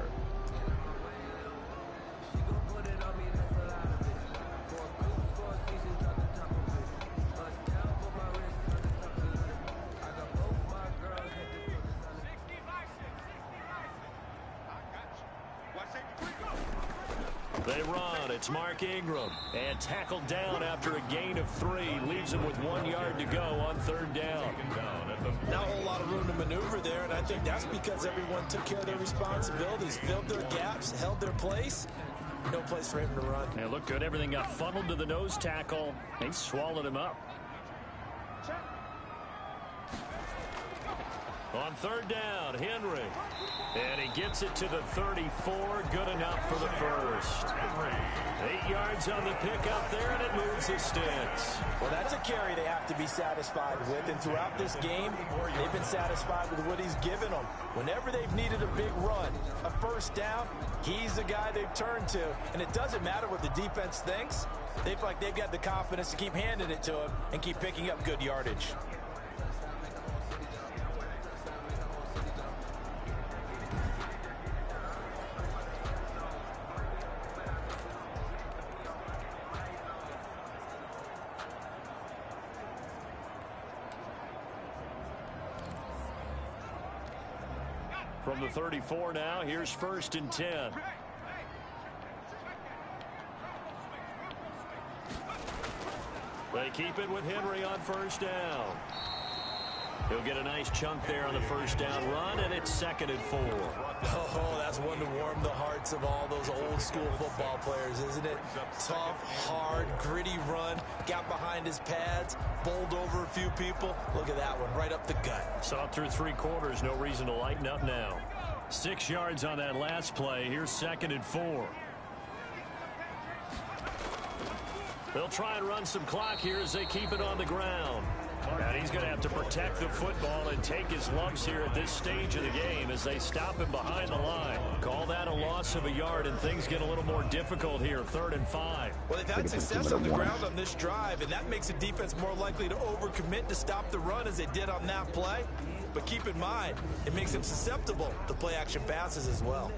They run. It's Mark Ingram. And tackled down after a gain of 3. Leaves him with 1 yard to go on 3rd down. Not a whole lot of room to maneuver there, and I think that's because everyone took care of their responsibilities, filled their gaps, held their place. No place for him to run. It looked good. Everything got funneled to the nose tackle. They swallowed him up. On 3rd down, Henry. And he gets it to the 34. Good enough for the first. 8 yards on the pickup there, and it moves the sticks. Well, that's a carry they have to be satisfied with. And throughout this game, they've been satisfied with what he's given them. Whenever they've needed a big run, a first down, he's the guy they've turned to. And it doesn't matter what the defense thinks. They feel like they've got the confidence to keep handing it to him and keep picking up good yardage. From the 34 now, here's 1st and 10. They keep it with Henry on first down. He'll get a nice chunk there on the first down run, and it's 2nd and 4. Oh, that's one to warm the hearts of all those old school football players, isn't it? Tough, hard, gritty run, got behind his pads, bowled over a few people. Look at that one, right up the gut. Saw through 3 quarters, no reason to lighten up now. 6 yards on that last play. Here's 2nd and 4. They'll try and run some clock here as they keep it on the ground. And he's going to have to protect the football and take his lumps here at this stage of the game as they stop him behind the line. Call that a loss of a yard, and things get a little more difficult here, 3rd and 5. Well, they've had success on the ground on this drive, and that makes a defense more likely to overcommit to stop the run as they did on that play. But keep in mind, it makes them susceptible to play-action passes as well.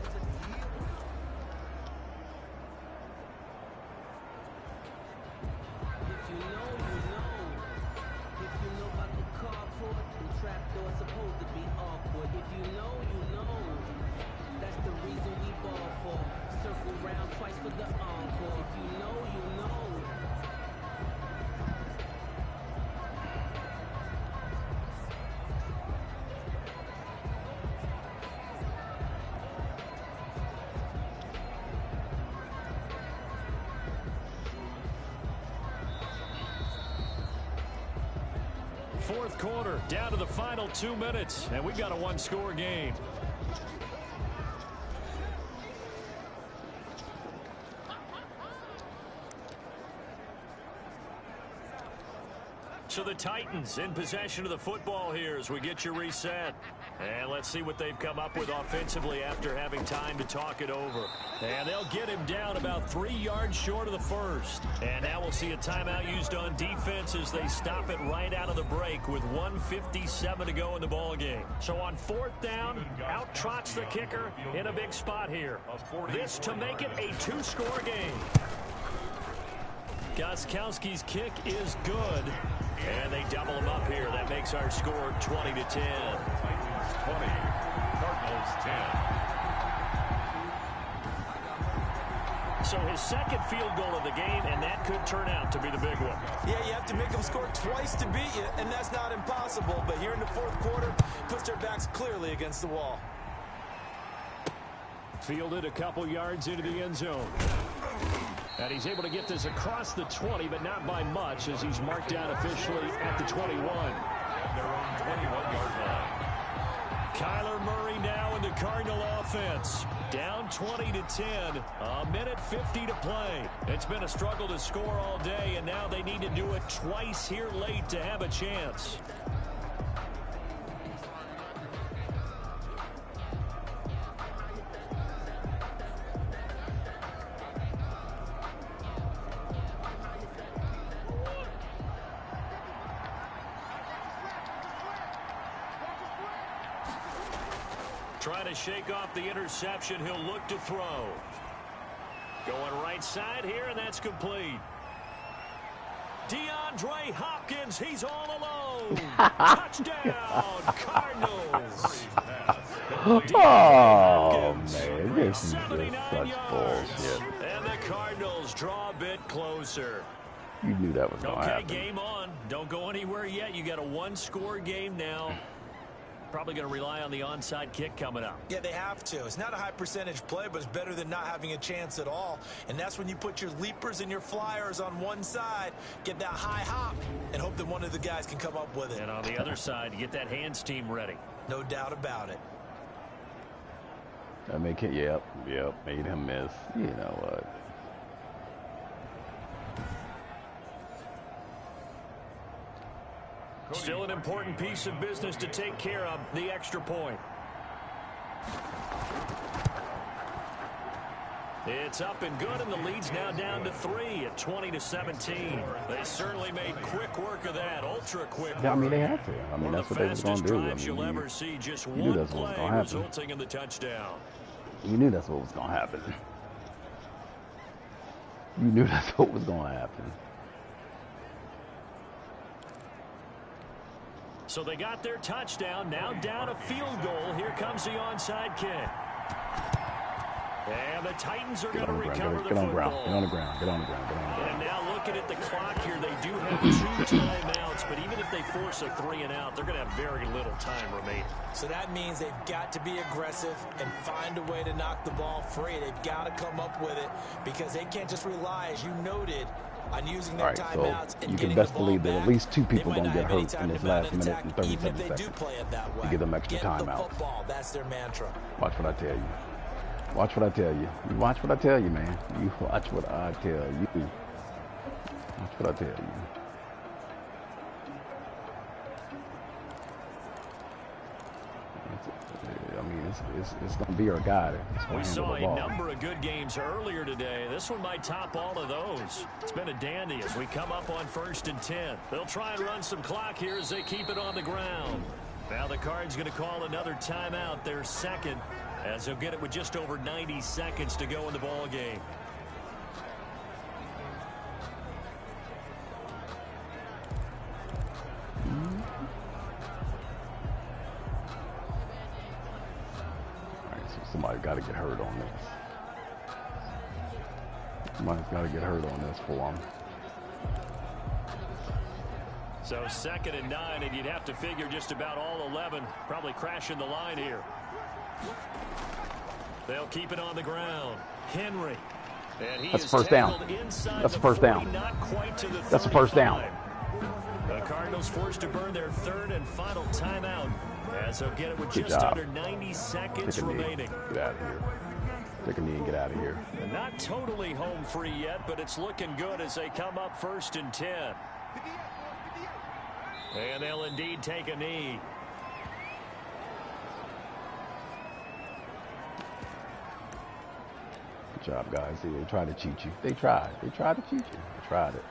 Fourth quarter, down to the final 2 minutes, and we've got a 1-score game. So the Titans in possession of the football here as we get you reset. And let's see what they've come up with offensively after having time to talk it over. And they'll get him down about 3 yards short of the first. And now we'll see a timeout used on defense as they stop it right out of the break with 1:57 to go in the ball game. So on 4th down, out trots the kicker in a big spot here. This to make it a 2-score game. Gostkowski's kick is good. And they double him up here. That makes our score 20-10. 20, Cardinals 10. So his 2nd field goal of the game, and that could turn out to be the big one. Yeah, you have to make them score twice to beat you, and that's not impossible. But here in the 4th quarter, puts their backs clearly against the wall. Fielded a couple yards into the end zone. And he's able to get this across the 20, but not by much as he's marked down officially at the 21. At their own 21-yard line. Kyler Murray now in the Cardinal offense. Down 20-10, a minute 50 to play. It's been a struggle to score all day, and now they need to do it twice here late to have a chance. Trying to shake off the interception. He'll look to throw. Going right side here, and that's complete. DeAndre Hopkins, he's all alone. Touchdown, Cardinals. Oh, man, this is just such bullshit. And the Cardinals draw a bit closer. You knew that was going to happen. Okay, game on. Don't go anywhere yet. You got a 1-score game now. Probably going to rely on the onside kick coming up. Yeah, they have to. It's not a high percentage play, but it's better than not having a chance at all. And that's when you put your leapers and your flyers on one side, get that high hop, and hope that one of the guys can come up with it. And on the other side, get that hands team ready. No doubt about it. I make it, yep, made him miss. You know what? Still an important piece of business to take care of, the extra point. It's up and good, and the lead's now down to 3 at 20-17. They certainly made quick work of that, ultra quick work. Yeah, I mean, they have to. I mean, that's what they was going to do. I mean, you'll ever see, just you knew one that's what was play going to happen. resulting in the touchdown. You knew that's what was going to happen. You knew that's what was going to happen. So they got their touchdown, now down a field goal. Here comes the onside kick. And the Titans are going to recover the football. Get on the ground. Get on the ground. And now look looking at the clock here, they do have 2 timeouts, but even if they force a 3 and out, they're going to have very little time remaining. So that means they've got to be aggressive and find a way to knock the ball free. They've got to come up with it because they can't just rely, as you noted, on using their timeouts and you getting can best the ball believe back. that at least 2 people They going might to not get have hurt any in this time to last mount an minute attack, and 37 even if they seconds. do play it that way. To give them extra Get the timeouts. football. That's their mantra. Watch what I tell you. Watch what I tell you. You watch what I tell you, man. You watch what I tell you. Watch what I tell you. I mean, it's going to be our guy. We saw a number of good games earlier today. This one might top all of those. It's been a dandy as we come up on 1st and 10. They'll try and run some clock here as they keep it on the ground. Now the Cards going to call another timeout, their second, as they'll get it with just over 90 seconds to go in the ball game. Somebody's got to get hurt on this. Somebody's got to get hurt on this for them. So 2nd and 9, and you'd have to figure just about all 11 probably crashing the line here. They'll keep it on the ground. Henry. And he That's a first down. That's a first down. That's a first down. The Cardinals forced to burn their 3rd and final timeout as they'll get it with Good just job. under 90 seconds Take a knee. remaining. Get out of here. Take a knee and get out of here. Not totally home free yet, but it's looking good as they come up 1st and 10. And they'll indeed take a knee. Good job, guys. See, they tried to cheat you. They tried. They tried to cheat you. They tried it.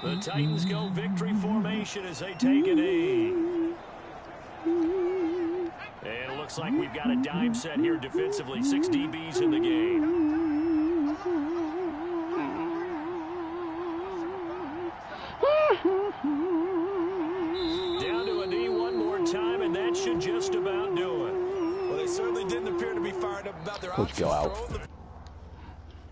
The Titans go victory formation as they take a knee. And it looks like we've got a dime set here defensively. 6 DBs in the game. Down to a knee one more time, and that should just about do it. Well, they certainly didn't appear to be fired up about their Coach, go out.